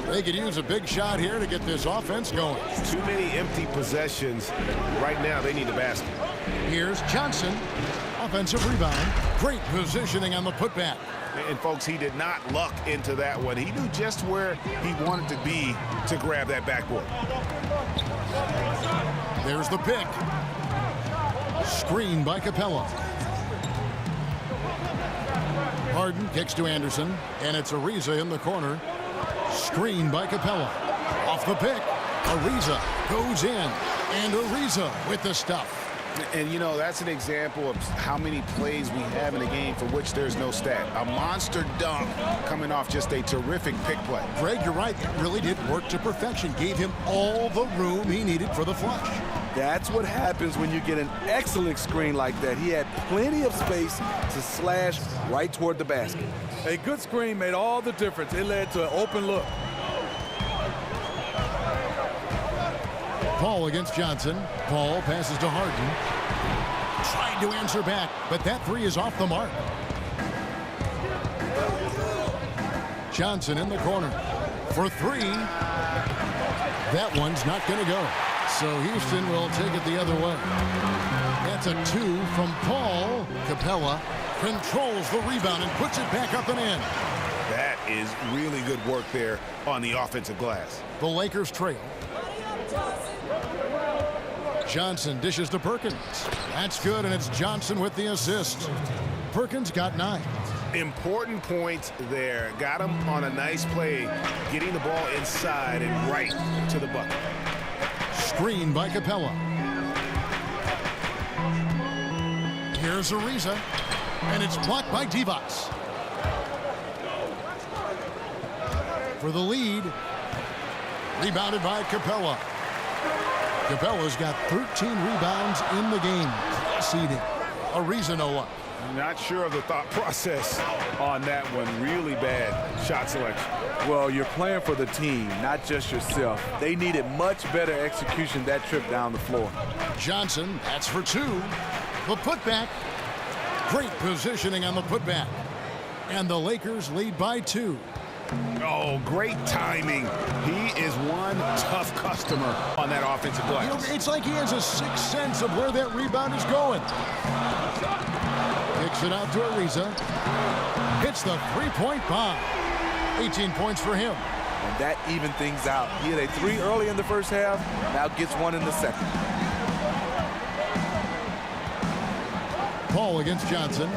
Speaker 1: They could use a big shot here to get this offense going.
Speaker 2: Too many empty possessions. Right now, they need a basket.
Speaker 1: Here's Johnson. Offensive rebound. Great positioning on the putback.
Speaker 2: And, folks, he did not luck into that one. He knew just where he wanted to be to grab that backboard.
Speaker 1: There's the pick. Screen by Capella. Harden kicks to Anderson, and it's Ariza in the corner. Screen by Capella. Off the pick. Ariza goes in, and Ariza with the stuff.
Speaker 2: And, you know, that's an example of how many plays we have in a game for which there's no stat. A monster dunk coming off just a terrific pick play.
Speaker 1: Greg, you're right. It really did work to perfection. Gave him all the room he needed for the flush.
Speaker 3: That's what happens when you get an excellent screen like that. He had plenty of space to slash right toward the basket. A good screen made all the difference. It led to an open look.
Speaker 1: Paul against Johnson. Paul passes to Harden. Trying to answer back, but that 3 is off the mark. Johnson in the corner for 3. That one's not going to go. So Houston will take it the other way. That's a 2 from Paul. Capella controls the rebound and puts it back up and in.
Speaker 2: That is really good work there on the offensive glass.
Speaker 1: The Lakers trail. Johnson dishes to Perkins. That's good, and it's Johnson with the assist. Perkins got 9.
Speaker 2: Important points there. Got him on a nice play, getting the ball inside and right to the bucket.
Speaker 1: Screen by Capella. Here's Ariza, and it's blocked by Devos. For the lead, rebounded by Capella. Capella's got 13 rebounds in the game. Class eating. Ariza no up.
Speaker 2: Not sure of the thought process on that one. Really bad shot selection.
Speaker 3: Well, you're playing for the team, not just yourself. They needed much better execution that trip down the floor.
Speaker 1: Johnson, that's for two. The putback. Great positioning on the putback. And the Lakers lead by 2.
Speaker 2: Oh, great timing. He is one tough customer on that offensive play.
Speaker 1: You know, it's like he has a sixth sense of where that rebound is going. Kicks it out to Ariza. Hits the three-point bomb. 18 points for him.
Speaker 3: And that evened things out. He had a 3 early in the first half, now gets 1 in the second.
Speaker 1: Paul against Johnson.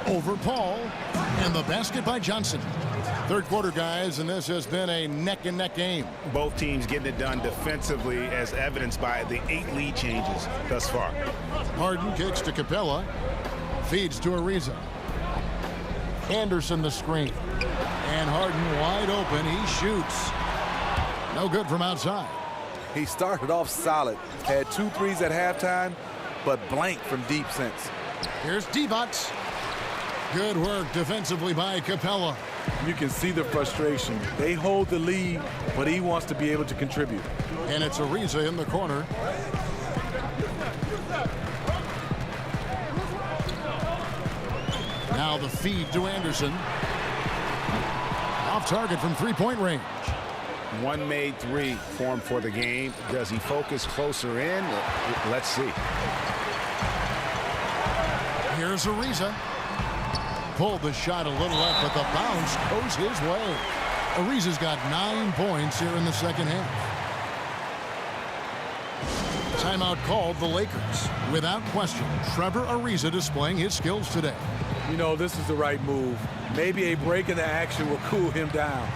Speaker 1: Over Paul. And the basket by Johnson. Third quarter, guys, and this has been a neck-and-neck game.
Speaker 2: Both teams getting it done defensively, as evidenced by the 8 lead changes thus far.
Speaker 1: Harden kicks to Capella. Feeds to Ariza. Anderson the screen. And Harden wide open. He shoots. No good from outside.
Speaker 3: He started off solid. Had 2 threes at halftime, but blank from deep since.
Speaker 1: Here's Divac. Good work defensively by Capella.
Speaker 3: You can see the frustration. They hold the lead, but he wants to be able to contribute.
Speaker 1: And it's Ariza in the corner. Now the feed to Anderson. Off target from three-point range.
Speaker 2: 1 made 3 formed for the game. Does he focus closer in? Let's see.
Speaker 1: Here's Ariza. Pulled the shot a little up, but the bounce goes his way. Ariza's got 9 points here in the second half. Timeout called the Lakers. Without question, Trevor Ariza displaying his skills today.
Speaker 3: You know, this is the right move. Maybe a break in the action will cool him down.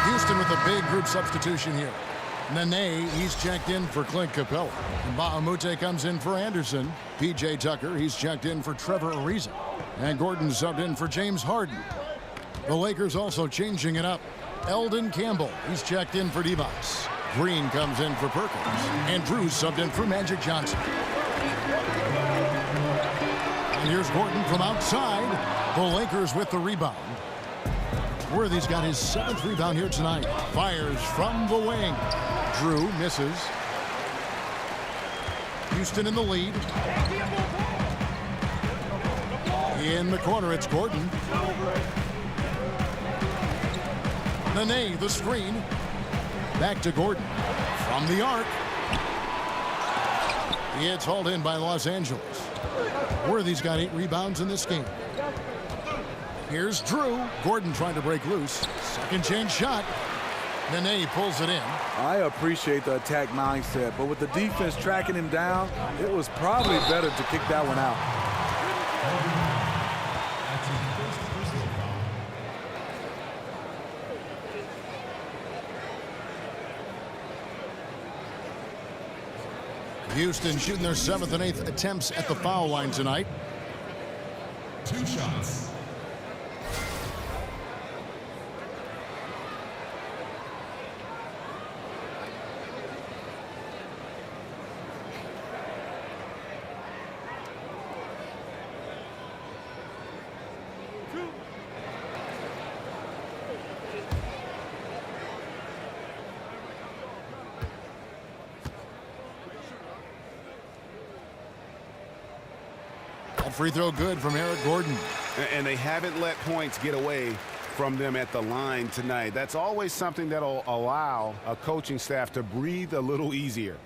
Speaker 1: Houston with a big group substitution here. Nene, he's checked in for Clint Capella. And Bahamute comes in for Anderson. P.J. Tucker, he's checked in for Trevor Ariza. And Gordon subbed in for James Harden. The Lakers also changing it up. Eldon Campbell, he's checked in for Divac. Green comes in for Perkins. And Drew subbed in for Magic Johnson. And here's Gordon from outside. The Lakers with the rebound. Worthy's got his 7th rebound here tonight. Fires from the wing. Drew misses. Houston in the lead. In the corner, it's Gordon. Nene, the screen. Back to Gordon. From the arc. It's hauled in by Los Angeles. Worthy's got 8 rebounds in this game. Here's Drew. Gordon trying to break loose. Second chance shot. Nene pulls it in.
Speaker 3: I appreciate the attack mindset, but with the defense tracking him down, it was probably better to kick that one out.
Speaker 1: Houston shooting their 7th and 8th attempts at the foul line tonight.
Speaker 6: 2 shots.
Speaker 1: Free throw good from Eric Gordon.
Speaker 2: And they haven't let points get away from them at the line tonight. That's always something that'll allow a coaching staff to breathe a little easier.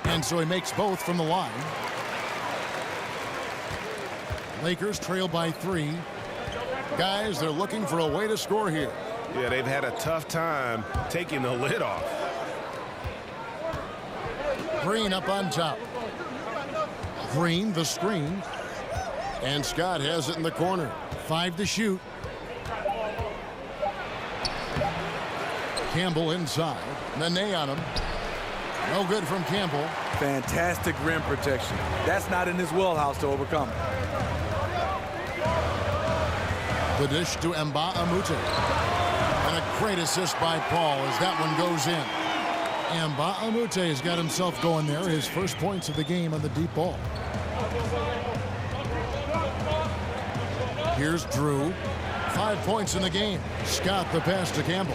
Speaker 1: And so he makes both from the line. Lakers trail by 3. Guys, they're looking for a way to score here.
Speaker 2: Yeah, they've had a tough time taking the lid off.
Speaker 1: Green up on top. Green, the screen. And Scott has it in the corner. 5 to shoot. Campbell inside. Nene on him. No good from Campbell.
Speaker 3: Fantastic rim protection. That's not in his wheelhouse to overcome.
Speaker 1: The dish to Mba Amute. And a great assist by Paul as that one goes in. Mba Amute has got himself going there. His first points of the game on the deep ball. Here's Drew. 5 points in the game. Scott the pass to Campbell.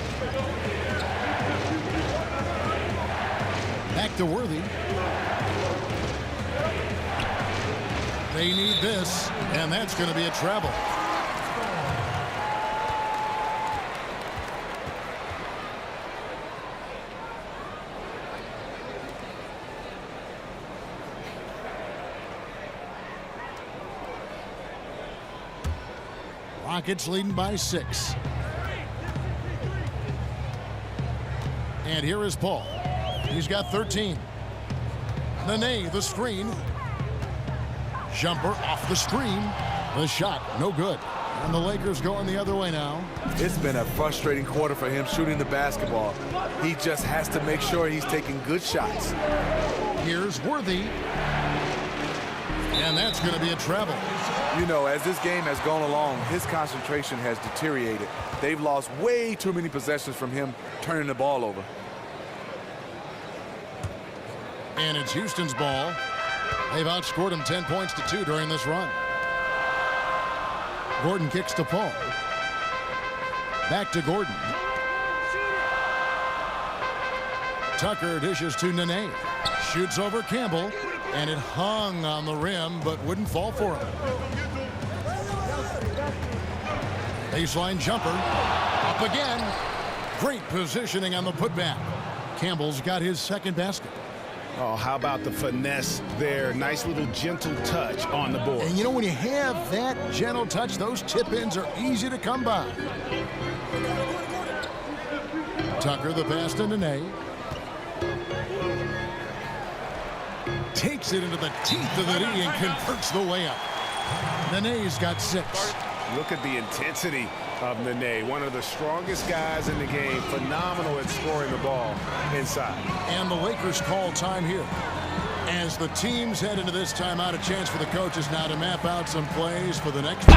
Speaker 1: Back to Worthy. They need this, and that's going to be a travel. Rockets leading by 6. And here is Paul. He's got 13. Nene, the screen. Jumper off the screen. The shot, no good. And the Lakers going the other way now.
Speaker 3: It's been a frustrating quarter for him shooting the basketball. He just has to make sure he's taking good shots.
Speaker 1: Here's Worthy. And that's going to be a travel.
Speaker 3: You know, as this game has gone along, his concentration has deteriorated. They've lost way too many possessions from him turning the ball over.
Speaker 1: And it's Houston's ball. They've outscored him 10 points to 2 during this run. Gordon kicks to Paul. Back to Gordon. Tucker dishes to Nene. Shoots over Campbell. And it hung on the rim, but wouldn't fall for him. Baseline jumper. Up again. Great positioning on the putback. Campbell's got his second basket.
Speaker 2: Oh, how about the finesse there? Nice little gentle touch on the board.
Speaker 1: And you know, when you have that gentle touch, those tip-ins are easy to come by. Tucker the pass to Nene. Takes it into the teeth of the knee and converts the layup. Nene's got 6.
Speaker 2: Look at the intensity of Nene, one of the strongest guys in the game. Phenomenal at scoring the ball inside.
Speaker 1: And the Lakers call time here. As the teams head into this timeout, a chance for the coaches now to map out some plays for the next.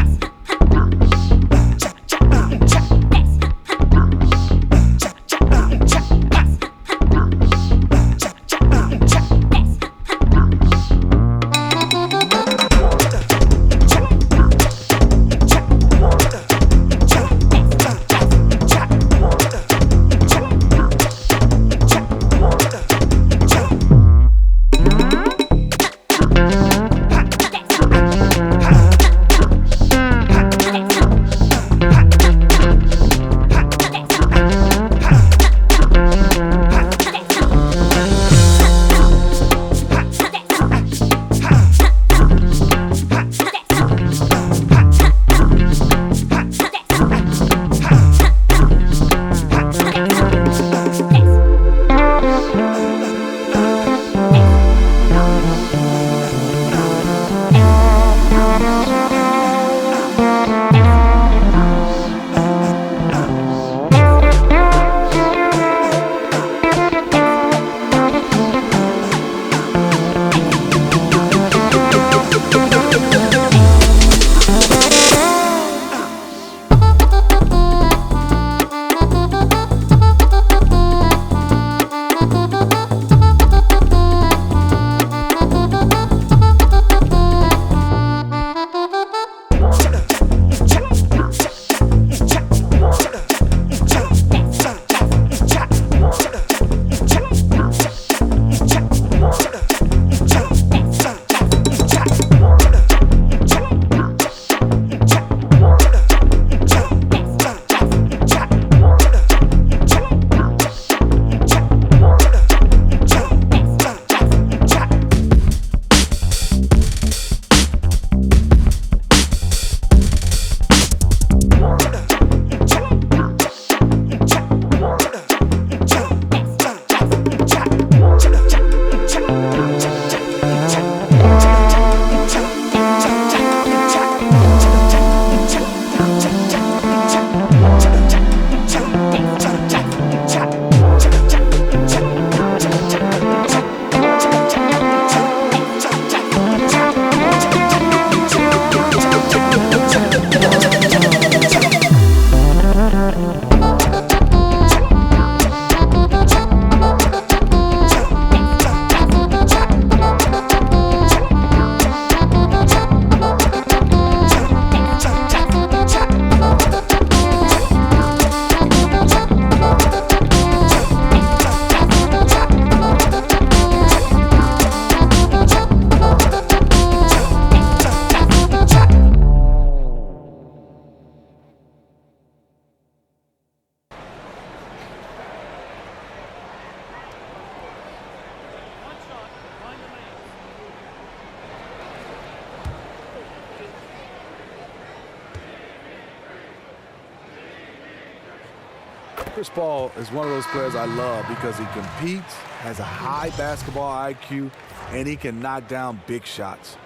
Speaker 3: Chris Paul is one of those players I love because he competes, has a high basketball IQ, and he can knock down big shots.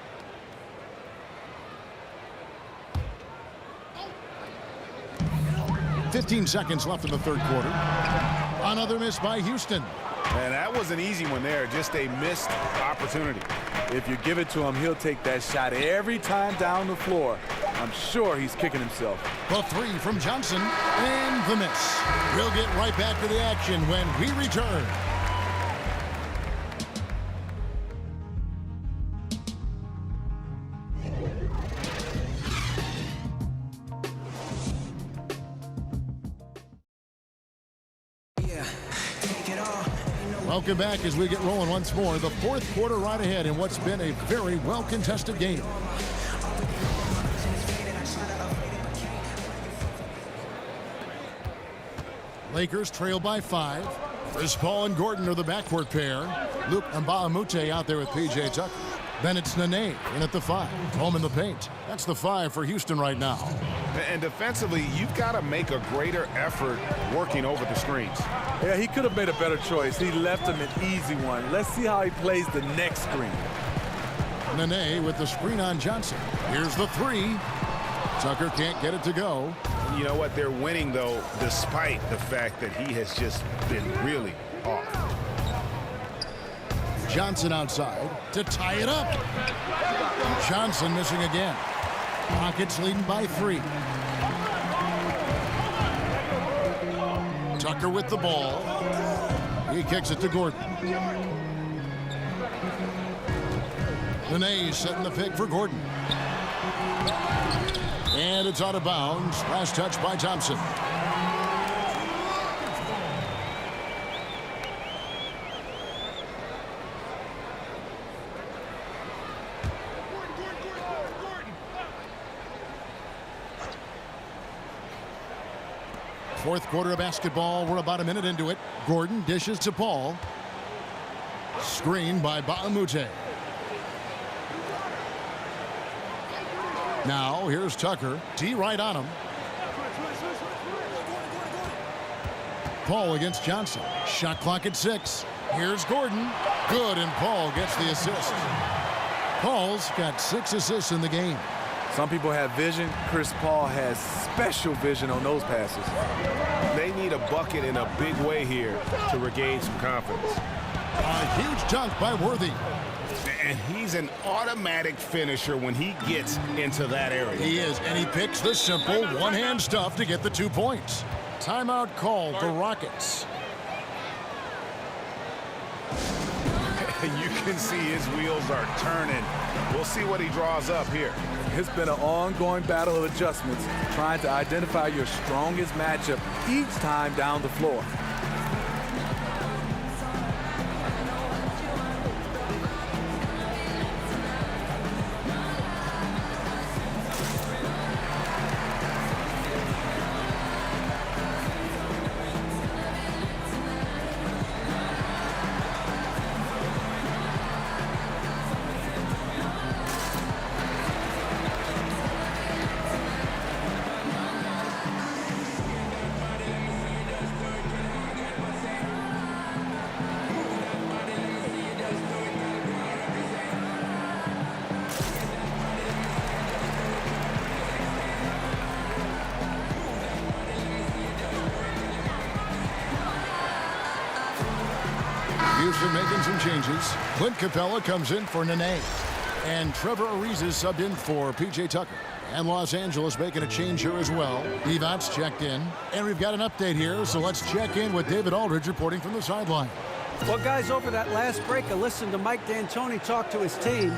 Speaker 1: .15 seconds left in the third quarter. Another miss by Houston.
Speaker 2: And that was an easy one there, just a missed opportunity.
Speaker 3: If you give it to him, he'll take that shot every time down the floor. I'm sure he's kicking himself.
Speaker 1: The three from Johnson, and the miss. We'll get right back to the action when we return. Welcome back as we get rolling once more. The fourth quarter right ahead in what's been a very well-contested game. Lakers trail by 5. Chris Paul and Gordon are the backcourt pair. Luke Mbah a Moute out there with P.J. Tucker. Then it's Nene in at the 5. Home in the paint. That's the 5 for Houston right now.
Speaker 2: And defensively, you've got to make a greater effort working over the screens.
Speaker 3: Yeah, he could have made a better choice. He left him an easy one. Let's see how he plays the next screen.
Speaker 1: Nene with the screen on Johnson. Here's the 3. Tucker can't get it to go.
Speaker 2: You know what? They're winning, though, despite the fact that he has just been really off.
Speaker 1: Johnson outside to tie it up. Johnson missing again. Rockets leading by 3. Tucker with the ball. He kicks it to Gordon. Nene setting the pick for Gordon. And it's out of bounds. Last touch by Thompson. Fourth quarter of basketball. We're about a minute into it. Gordon dishes to Paul. Screen by Mbah a Moute. Now here's Tucker. D right on him. Paul against Johnson. Shot clock at 6. Here's Gordon. Good, and Paul gets the assist. Paul's got 6 assists in the game.
Speaker 3: Some people have vision. Chris Paul has special vision on those passes.
Speaker 2: They need a bucket in a big way here to regain some confidence.
Speaker 1: A huge dunk by Worthy.
Speaker 2: And he's an automatic finisher when he gets into that area.
Speaker 1: He is, and he picks the simple one-hand stuff to get the 2 points. Timeout called the Rockets.
Speaker 2: You can see his wheels are turning. We'll see what he draws up here.
Speaker 3: It's been an ongoing battle of adjustments, trying to identify your strongest matchup each time down the floor.
Speaker 1: Houston making some changes. Clint Capella comes in for Nene. And Trevor Ariza is subbed in for P.J. Tucker. And Los Angeles making a change here as well. Evans checked in. And we've got an update here, so let's check in with David Aldridge reporting from the sideline.
Speaker 4: Well, guys, over that last break, I listened to Mike D'Antoni talk to his team.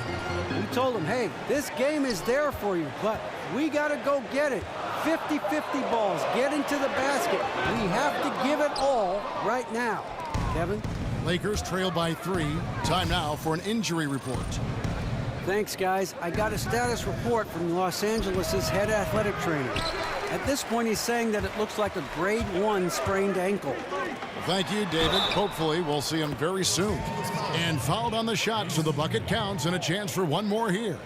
Speaker 4: He told them, hey, this game is there for you, but we got to go get it. 50-50 balls, get into the basket. We have to give it all right now. Kevin?
Speaker 1: Lakers trail by 3. Time now for an injury report.
Speaker 4: Thanks, guys. I got a status report from Los Angeles' head athletic trainer. At this point, he's saying that it looks like a grade 1 sprained ankle.
Speaker 1: Thank you, David. Hopefully, we'll see him very soon. And fouled on the shot, so the bucket counts and a chance for one more here.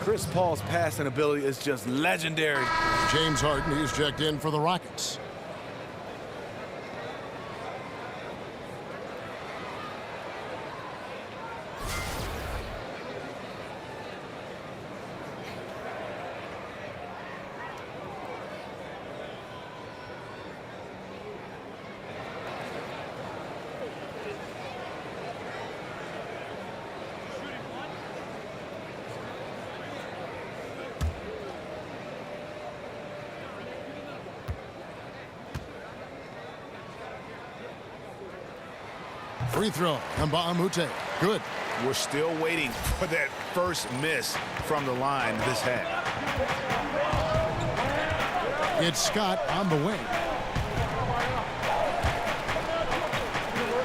Speaker 3: Chris Paul's passing ability is just legendary.
Speaker 1: James Harden, he's checked in for the Rockets. Free throw. Mbah a Moute. Good.
Speaker 2: We're still waiting for that first miss from the line this half.
Speaker 1: It's Scott on the wing.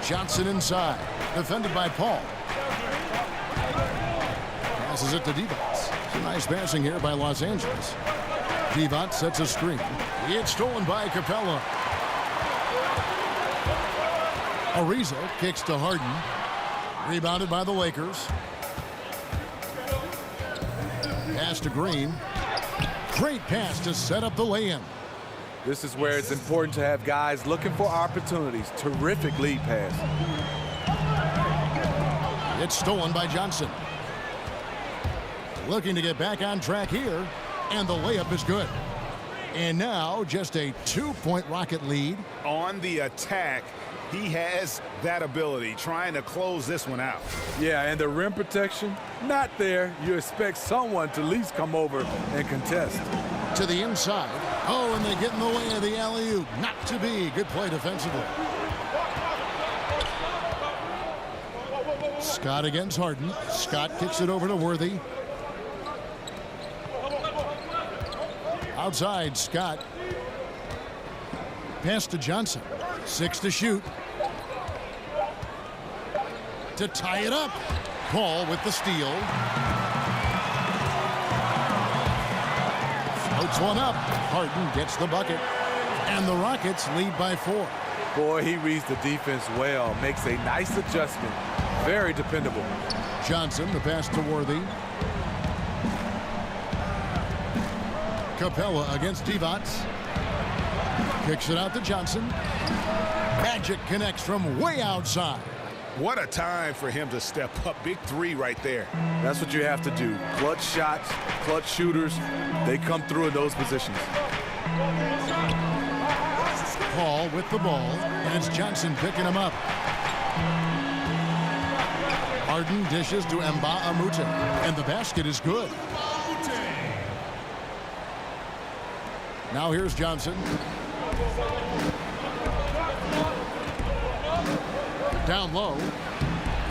Speaker 1: Johnson inside. Defended by Paul. Passes it to Divac. Some nice passing here by Los Angeles. Divac sets a screen. It's stolen by Capella. Ariza kicks to Harden. Rebounded by the Lakers. Pass to Green. Great pass to set up the lay-in.
Speaker 3: This is where it's important to have guys looking for opportunities. Terrific lead pass.
Speaker 1: It's stolen by Johnson. Looking to get back on track here, and the layup is good. And now just a 2-point Rocket lead.
Speaker 2: On the attack, he has that ability, trying to close this one out.
Speaker 3: Yeah, and the rim protection, not there. You expect someone to at least come over and contest.
Speaker 1: To the inside. Oh, and they get in the way of the alley-oop. Not to be. Good play defensively. Scott against Harden. Scott kicks it over to Worthy. Outside, Scott. Pass to Johnson. 6 to shoot. To tie it up. Paul with the steal. Floats one up. Harden gets the bucket. And the Rockets lead by 4.
Speaker 3: Boy, he reads the defense well. Makes a nice adjustment. Very dependable.
Speaker 1: Johnson, the pass to Worthy. Capella against Divac. Kicks it out to Johnson. Magic connects from way outside.
Speaker 2: What a time for him to step up. Big three right there.
Speaker 3: That's what you have to do. Clutch shots, clutch shooters, they come through in those positions.
Speaker 1: Paul with the ball, and it's Johnson picking him up. Harden dishes to Mbah a Moute, and the basket is good. Now here's Johnson. Down low.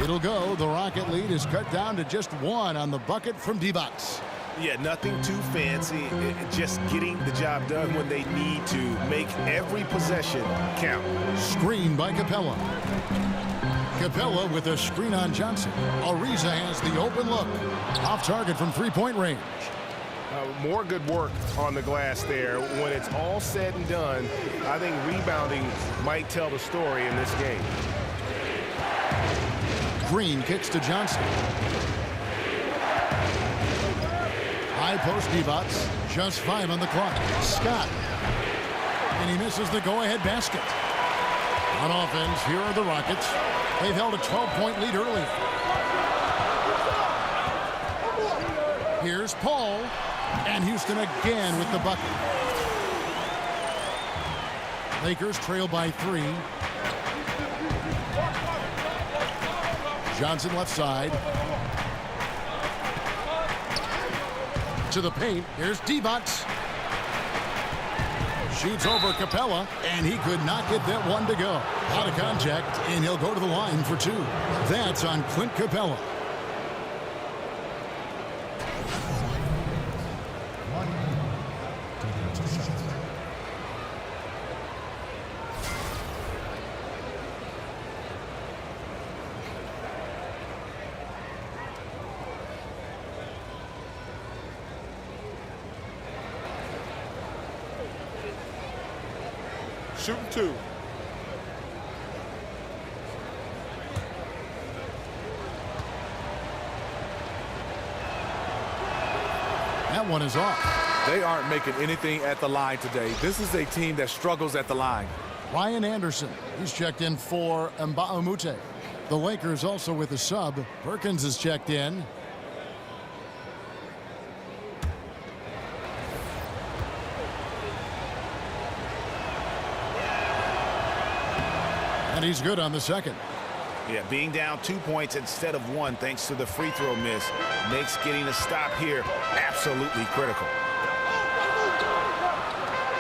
Speaker 1: It'll go. The Rocket lead is cut down to just 1 on the bucket from Divac.
Speaker 2: Yeah, nothing too fancy. Just getting the job done when they need to. Make every possession count.
Speaker 1: Screen by Capella. Capella with a screen on Johnson. Ariza has the open look. Off target from three-point range.
Speaker 2: More good work on the glass there. When it's all said and done, I think rebounding might tell the story in this game.
Speaker 1: Green kicks to Johnson. High post Divac. Just 5 on the clock. Scott. And he misses the go-ahead basket. On offense, here are the Rockets. They've held a 12-point lead earlier. Here's Paul. And Houston again with the bucket. Lakers trail by 3. Johnson left side. To the paint. Here's Divac. Shoots over Capella, and he could not get that one to go. Out of contact, and he'll go to the line for 2. That's on Clint Capella.
Speaker 5: Shooting 2.
Speaker 1: That one is off.
Speaker 3: They aren't making anything at the line today. This is a team that struggles at the line.
Speaker 1: Ryan Anderson, he's checked in for Mbah a Moute. The Lakers also with a sub. Perkins is checked in. And he's good on the second.
Speaker 2: Yeah, being down 2 points instead of 1 thanks to the free throw miss makes getting a stop here absolutely critical.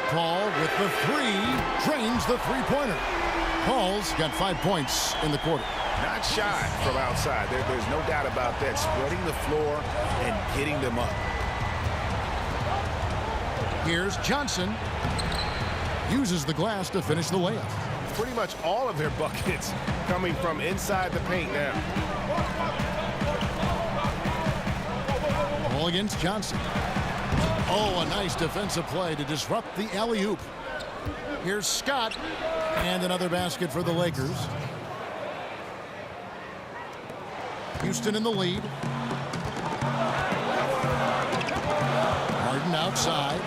Speaker 1: Paul with the 3, drains the three-pointer. Paul's got 5 points in the quarter.
Speaker 2: Not shy from outside. There's no doubt about that. Spreading the floor and getting them up.
Speaker 1: Here's Johnson. Uses the glass to finish the layup.
Speaker 2: Pretty much all of their buckets coming from inside the paint now.
Speaker 1: Ball against Johnson. Oh, a nice defensive play to disrupt the alley-oop. Here's Scott. And another basket for the Lakers. Houston in the lead. Harden outside.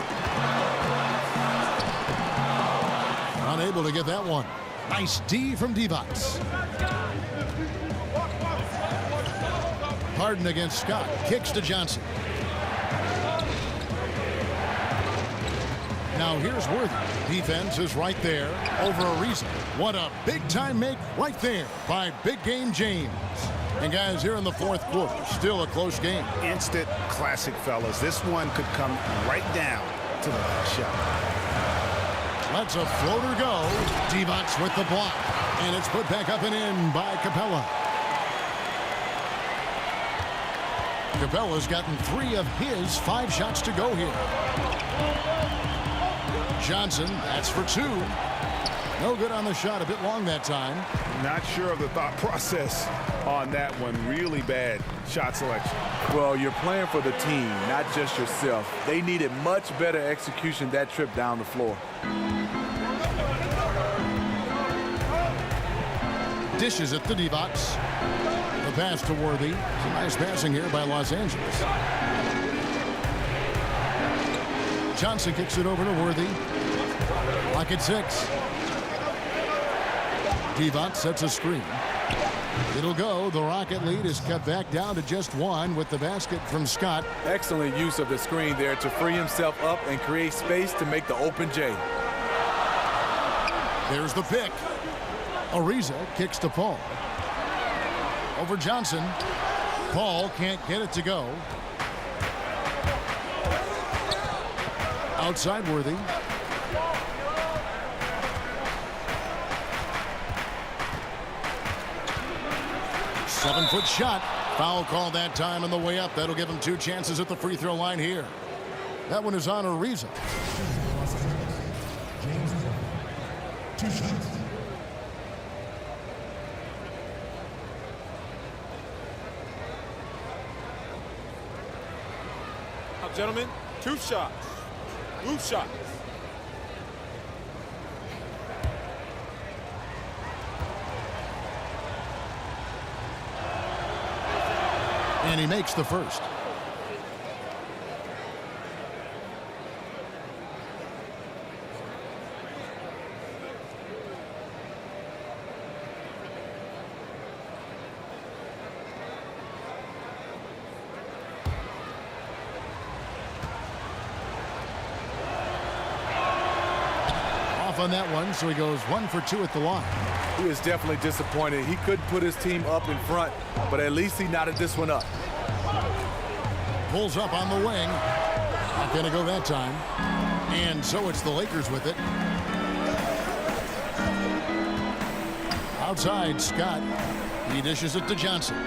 Speaker 1: Unable to get that one. Nice D from Divac. Harden against Scott. Kicks to Johnson. Now here's Worthy. Defense is right there over Ariza. What a big-time make right there by Big Game James. And guys, here in the fourth quarter, still a close game.
Speaker 2: Instant classic, fellas. This one could come right down to the last shot.
Speaker 1: Lets a floater go. Divac with the block. And it's put back up and in by Capella. Capella's gotten 3 of his 5 shots to go here. Johnson, that's for 2. No good on the shot, a bit long that time.
Speaker 2: Not sure of the thought process on that one. Really bad shot selection.
Speaker 3: Well, you're playing for the team, not just yourself. They needed much better execution that trip down the floor.
Speaker 1: Dishes it to Divac. The pass to Worthy. Some nice passing here by Los Angeles. Johnson kicks it over to Worthy. Rocket 6. Divac sets a screen. It'll go. The Rocket lead is cut back down to just 1 with the basket from Scott.
Speaker 3: Excellent use of the screen there to free himself up and create space to make the open J.
Speaker 1: There's the pick. Ariza kicks to Paul. Over Johnson. Paul can't get it to go. Outside Worthy. Seven-foot shot. Foul call that time on the way up. That'll give him 2 chances at the free throw line here. That one is on Ariza.
Speaker 6: James, 2 shots.
Speaker 5: Now, gentlemen, 2 shots. Blue shots.
Speaker 1: And he makes the first. Off on that one, so he goes 1 for 2 at the line.
Speaker 3: He is definitely disappointed. He couldn't put his team up in front, but at least he knotted this one up.
Speaker 1: Pulls up on the wing. Not going to go that time. And so it's the Lakers with it. Outside, Scott. He dishes it to Johnson.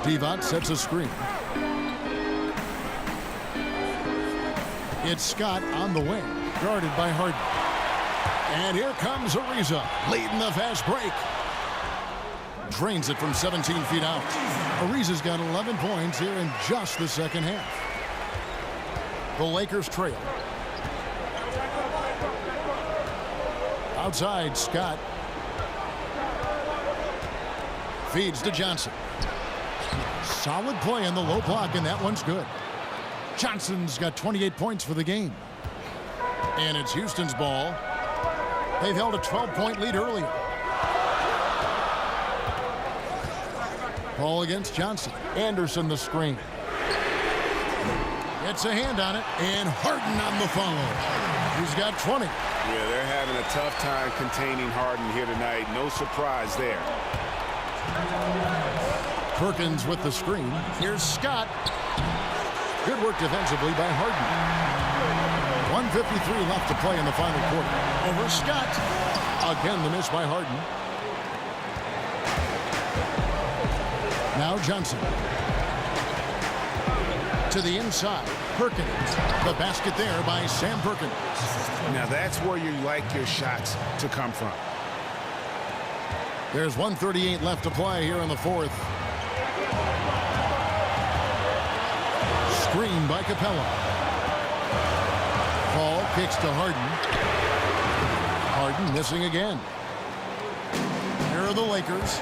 Speaker 1: Divac sets a screen. It's Scott on the wing, guarded by Harden. And here comes Ariza, leading the fast break. Drains it from 17 feet out. Ariza's got 11 points here in just the second half. The Lakers trail. Outside, Scott. Feeds to Johnson. Solid play in the low block, and that one's good. Johnson's got 28 points for the game. And it's Houston's ball. They've held a 12-point lead earlier. Ball against Johnson. Anderson the screen. Gets a hand on it, and Harden on the follow. He's got 20.
Speaker 2: Yeah, they're having a tough time containing Harden here tonight. No surprise there.
Speaker 1: Perkins with the screen. Here's Scott. Good work defensively by Harden. 1:53 left to play in the final quarter. Over Scott. Again, the miss by Harden. Now Johnson. To the inside. Perkins. The basket there by Sam Perkins.
Speaker 2: Now that's where you like your shots to come from.
Speaker 1: There's 1:38 left to play here in the fourth. Screen by Capella. Paul kicks to Harden. Harden missing again. Here are the Lakers.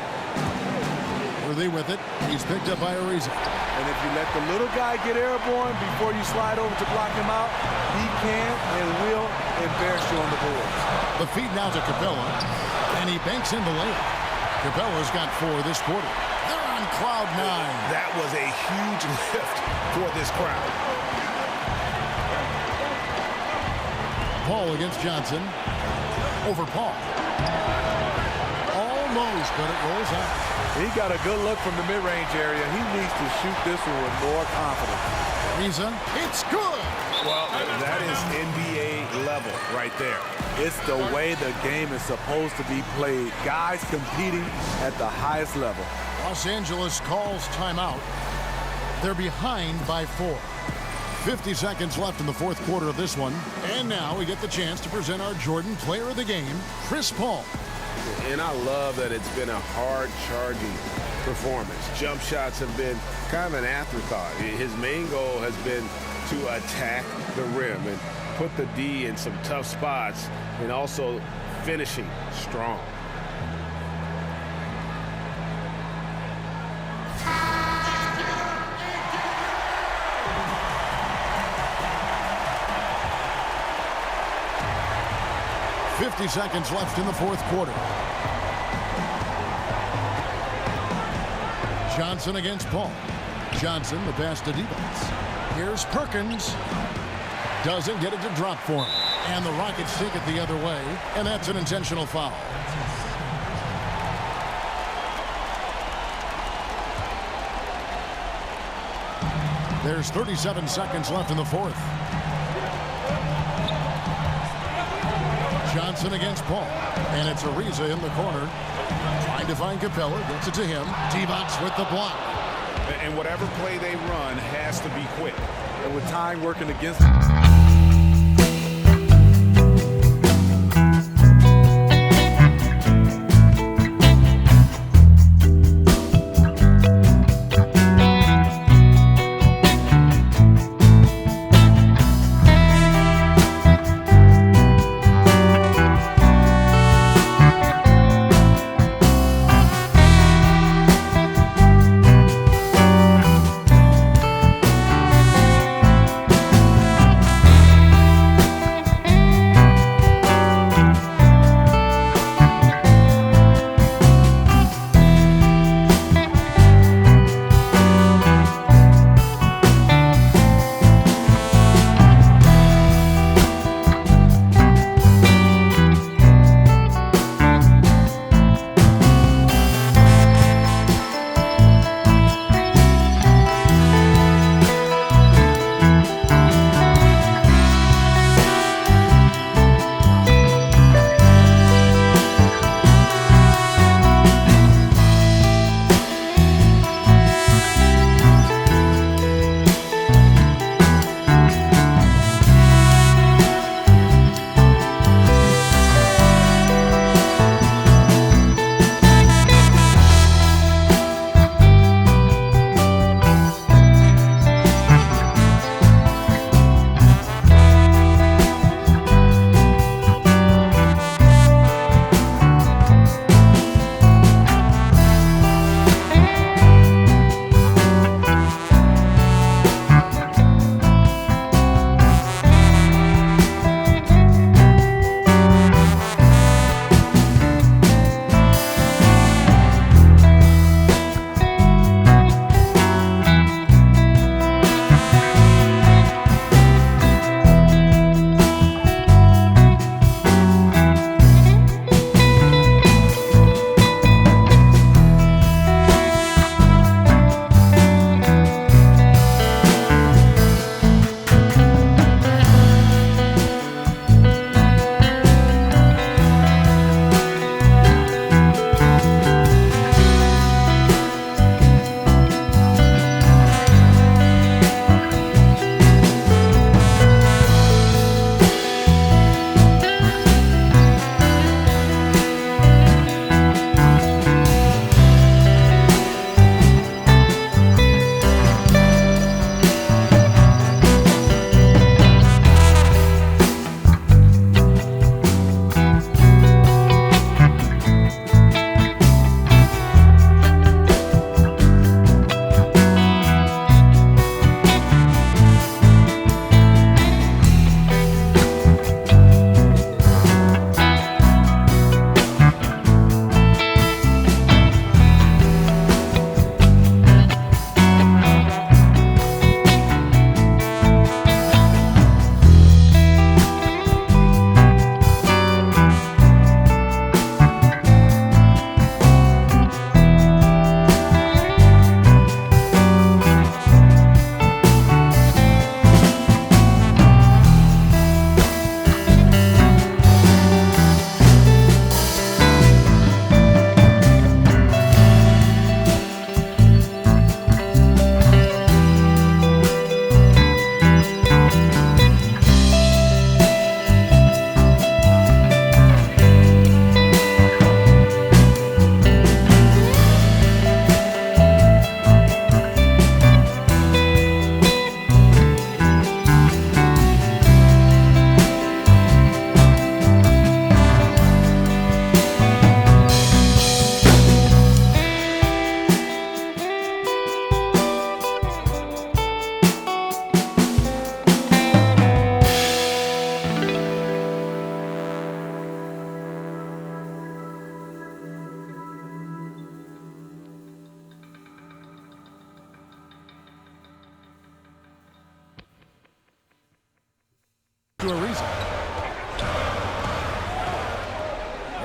Speaker 1: Are they with it? He's picked up by Ariza.
Speaker 3: And if you let the little guy get airborne before you slide over to block him out, he can and will embarrass you on the boards.
Speaker 1: The feed now to Capella, and he banks in the layup. Capella's got 4 this quarter. They're on cloud 9.
Speaker 2: That was a huge lift for this crowd.
Speaker 1: Paul against Johnson. Over Paul. Almost, but it rolls out.
Speaker 3: He got a good look from the mid-range area. He needs to shoot this one with more confidence.
Speaker 1: Ariza, it's good.
Speaker 2: Well, that is NBA level right there.
Speaker 3: It's the way the game is supposed to be played. Guys competing at the highest level.
Speaker 1: Los Angeles calls timeout. They're behind by 4. 50 seconds left in the fourth quarter of this one. And now we get the chance to present our Jordan Player of the Game, Chris Paul.
Speaker 2: And I love that it's been a hard-charging performance. Jump shots have been kind of an afterthought. His main goal has been to attack the rim and put the D in some tough spots and also finishing strong.
Speaker 1: .50 seconds left in the fourth quarter. Johnson against Paul. Johnson, the pass to Divac. Here's Perkins. Doesn't get it to drop for him. And the Rockets take it the other way, and that's an intentional foul. There's 37 seconds left in the fourth. Johnson against Paul. And it's Ariza in the corner. Trying to find Capella. Gets it to him. Divac with the block.
Speaker 2: And whatever play they run has to be quick.
Speaker 3: And with time working against them.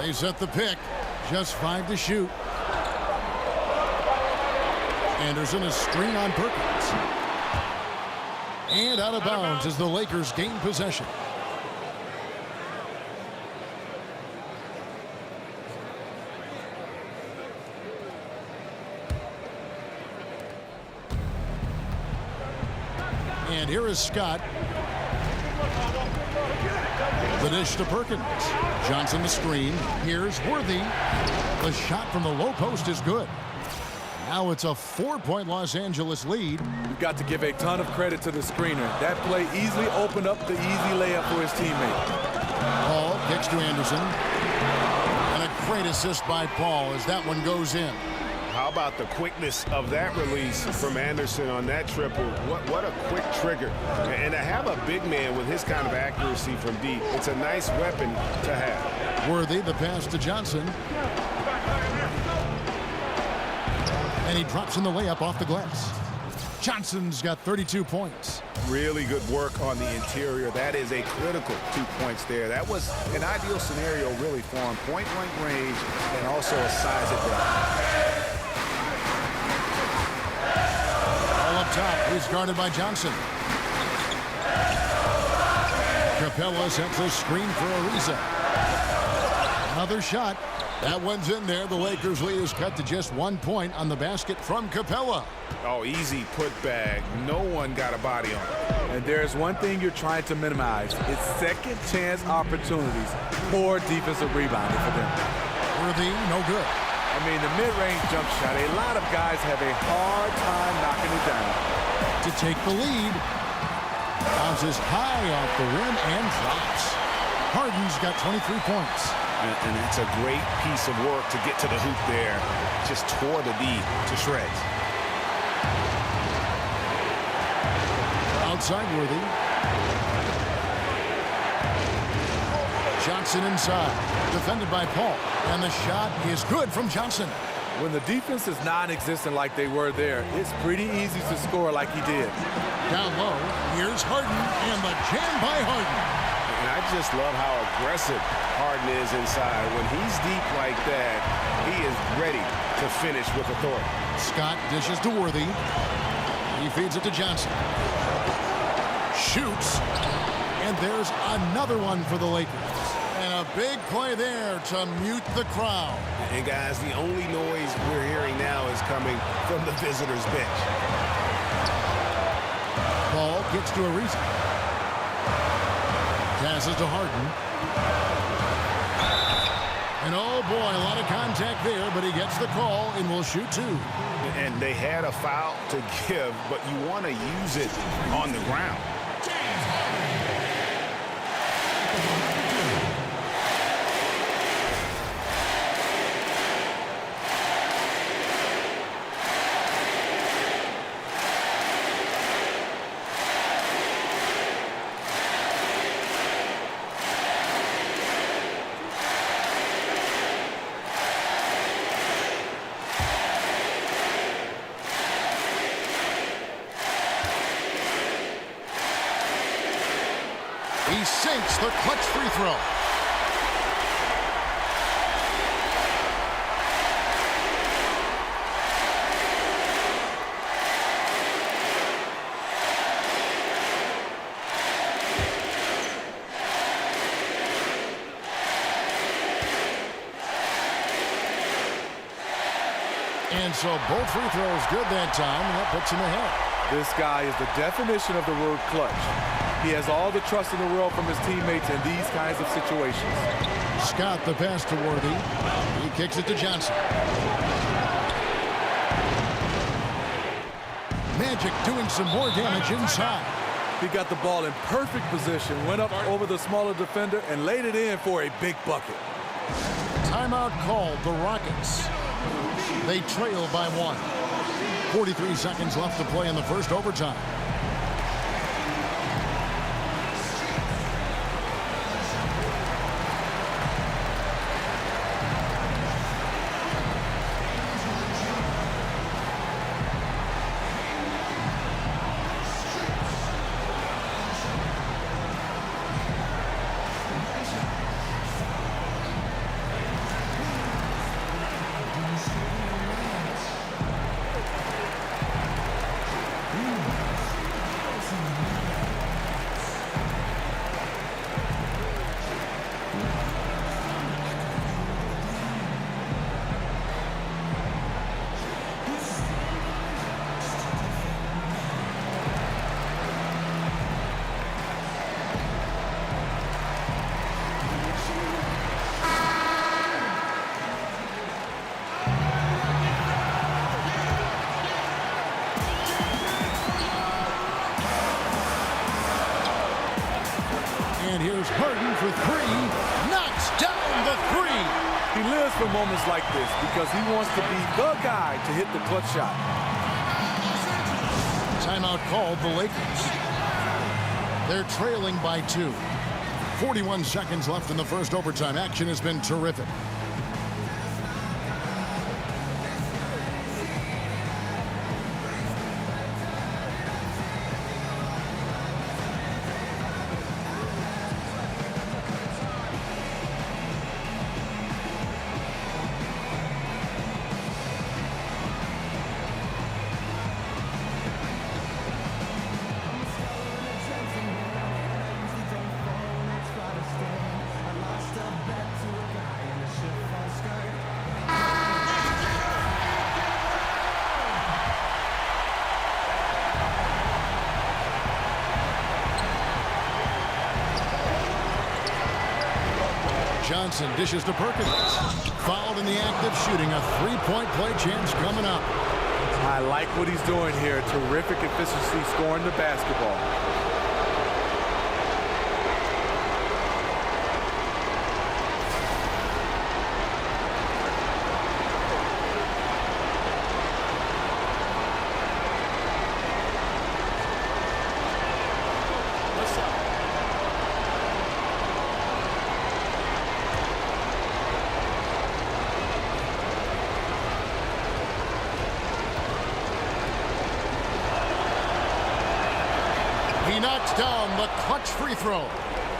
Speaker 1: They set the pick. Just 5 to shoot. Anderson, a screen on Perkins. And out of bounds as the Lakers gain possession. And here is Scott. The dish to Perkins. Johnson the screen. Here's Worthy. The shot from the low post is good. Now it's a 4-point Los Angeles lead.
Speaker 3: You've got to give a ton of credit to the screener. That play easily opened up the easy layup for his teammate.
Speaker 1: Paul kicks to Anderson. And a great assist by Paul as that one goes in.
Speaker 2: How about the quickness of that release from Anderson on that triple? What a quick trigger. And to have a big man with his kind of accuracy from deep, it's a nice weapon to have.
Speaker 1: Worthy, the pass to Johnson. And he drops in the layup off the glass. Johnson's got 32 points.
Speaker 2: Really good work on the interior. That is a critical 2 points there. That was an ideal scenario really for him. Point-blank range and also a size advantage.
Speaker 1: Up top, he's guarded by Johnson. Capella sets a screen for Ariza. Another shot. That one's in there. The Lakers lead is cut to just 1 point on the basket from Capella.
Speaker 2: Oh, easy putback. No one got a body on it.
Speaker 3: And there's one thing you're trying to minimize. It's second chance opportunities. Poor defensive rebounding for them.
Speaker 1: Worthy, no good.
Speaker 3: I mean, the mid-range jump shot, a lot of guys have a hard time knocking it down.
Speaker 1: To take the lead. Bounces high off the rim and drops. Harden's got 23 points.
Speaker 2: And that's a great piece of work to get to the hoop there. Just tore the D to shreds.
Speaker 1: Outside Worthy. Johnson inside. Defended by Paul. And the shot is good from Johnson.
Speaker 3: When the defense is non-existent like they were there, it's pretty easy to score like he did.
Speaker 1: Down low, here's Harden, and the jam by Harden.
Speaker 2: And I just love how aggressive Harden is inside. When he's deep like that, he is ready to finish with authority.
Speaker 1: Scott dishes to Worthy. He feeds it to Johnson. Shoots. And there's another one for the Lakers. And a big play there to mute the crowd.
Speaker 2: And guys, the only noise we're hearing now is coming from the visitors' bench.
Speaker 1: Ball gets to Ariza. Passes to Harden. And oh boy, a lot of contact there, but he gets the call and will shoot 2.
Speaker 2: And they had a foul to give, but you want to use it on the ground.
Speaker 1: He sinks the clutch free throw. And so both free throws good that time, and that puts him ahead.
Speaker 3: This guy is the definition of the word clutch. He has all the trust in the world from his teammates in these kinds of situations.
Speaker 1: Scott the pass to Worthy. He kicks it to Johnson. Magic doing some more damage inside.
Speaker 3: He got the ball in perfect position, went up over the smaller defender, and laid it in for a big bucket.
Speaker 1: Timeout called the Rockets. They trail by 1. 43 seconds left to play in the first overtime. for three. Knocks down the three.
Speaker 3: He lives for moments like this because he wants to be the guy to hit the clutch shot.
Speaker 1: Timeout called the Lakers. They're trailing by 2. 41 seconds left in the first overtime. Action has been terrific. Johnson dishes to Perkins. Fouled in the act of shooting. A three-point play chance coming up.
Speaker 3: I like what he's doing here. Terrific efficiency scoring the basketball.
Speaker 1: He knocks down the clutch free throw.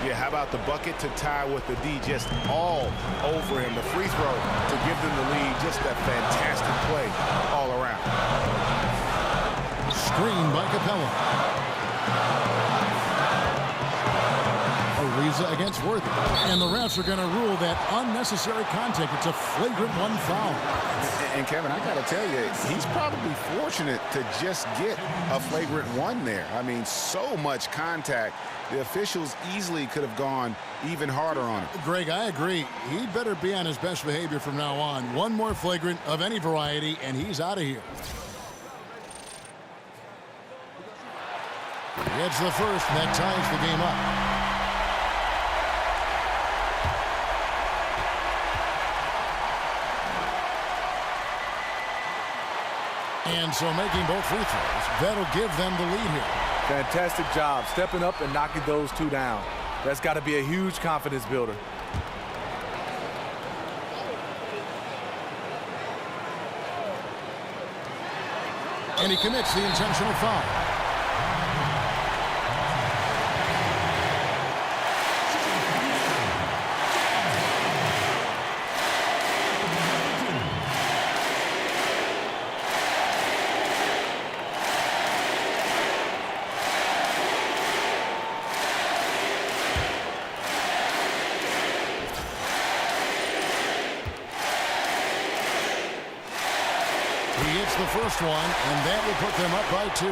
Speaker 2: Yeah, how about the bucket to tie with the D just all over him. The free throw to give them the lead. Just a fantastic play all around.
Speaker 1: Screen by Capella. Ariza against Worthy. And the refs are going to rule that unnecessary contact. It's a flagrant one foul.
Speaker 2: And Kevin, I got to tell you, he's probably fortunate to just get a flagrant one there. I mean, so much contact. The officials easily could have gone even harder on it.
Speaker 1: Greg, I agree. He'd better be on his best behavior from now on. One more flagrant of any variety, and he's out of here. He gets the first, and that ties the game up. And so making both free throws, that'll give them the lead here.
Speaker 3: Fantastic job stepping up and knocking those two down. That's got to be a huge confidence builder.
Speaker 1: And he commits the intentional foul. He hits the first one, and that will put them up by 2.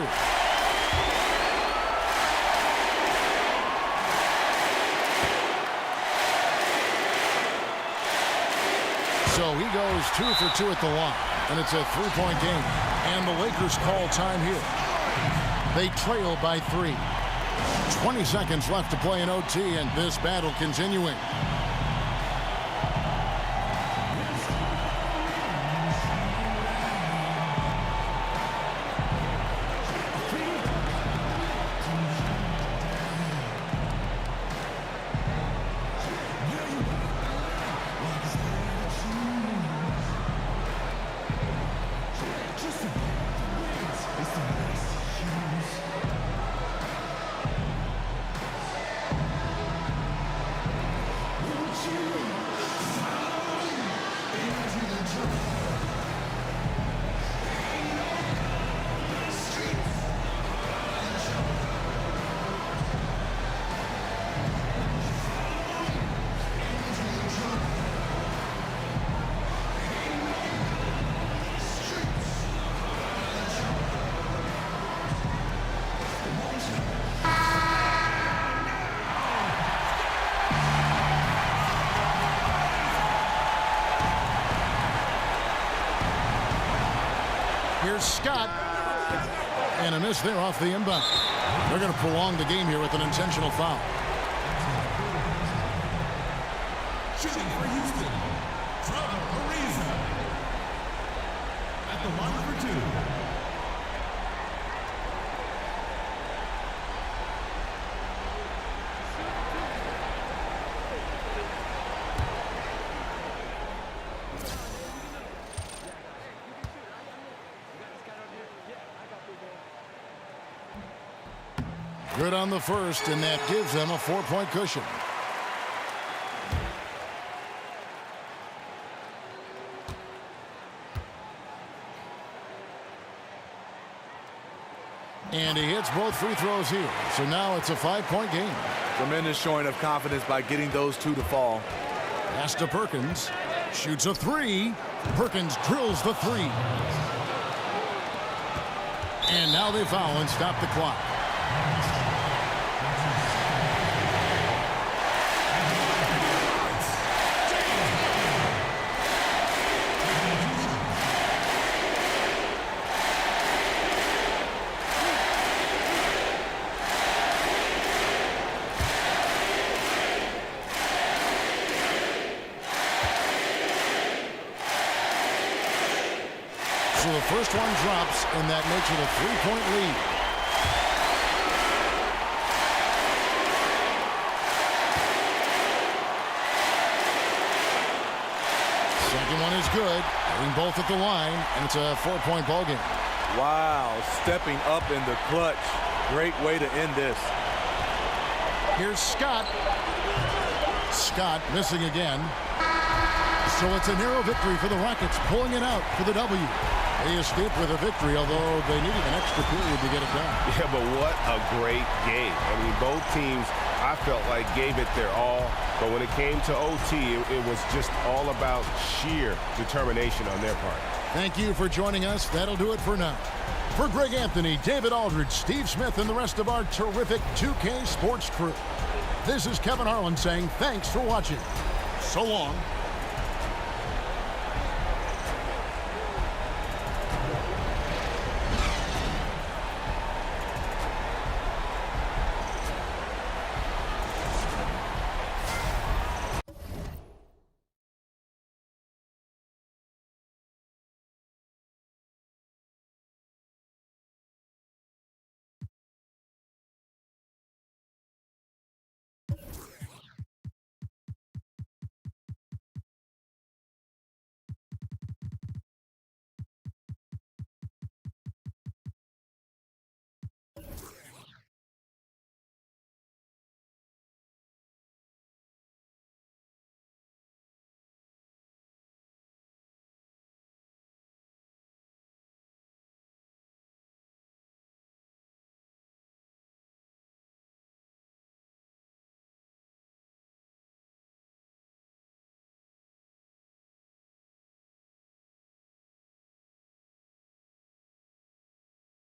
Speaker 1: So he goes 2 for 2 at the line, and it's a 3-point game. And the Lakers call time here. They trail by 3. 20 seconds left to play in OT, and this battle continuing. Here's Scott. And a miss there off the inbound. They're going to prolong the game here with an intentional foul.
Speaker 6: Shooting for Houston, Trevor Ariza. At the line for 2.
Speaker 1: Good on the first, and that gives them a 4-point cushion. And he hits both free throws here. So now it's a 5-point game.
Speaker 3: Tremendous showing of confidence by getting those 2 to fall.
Speaker 1: Pass to Perkins. Shoots a 3. Perkins drills the 3. And now they foul and stop the clock. So the first one drops, and that makes it a 3-point lead. Second one is good. Hitting both at the line, and it's a 4-point ball game.
Speaker 3: Wow, stepping up in the clutch. Great way to end this.
Speaker 1: Here's Scott. Scott missing again. So it's a narrow victory for the Rockets, pulling it out for the W. They escaped with a victory, although they needed an extra period to get it done.
Speaker 11: Yeah, but what a great game. I mean, both teams, I felt like, gave it their all. But when it came to OT, it was just all about sheer determination on their part.
Speaker 1: Thank you for joining us. That'll do it for now. For Greg Anthony, David Aldridge, Steve Smith, and the rest of our terrific 2K Sports crew, this is Kevin Harlan saying thanks for watching. So long.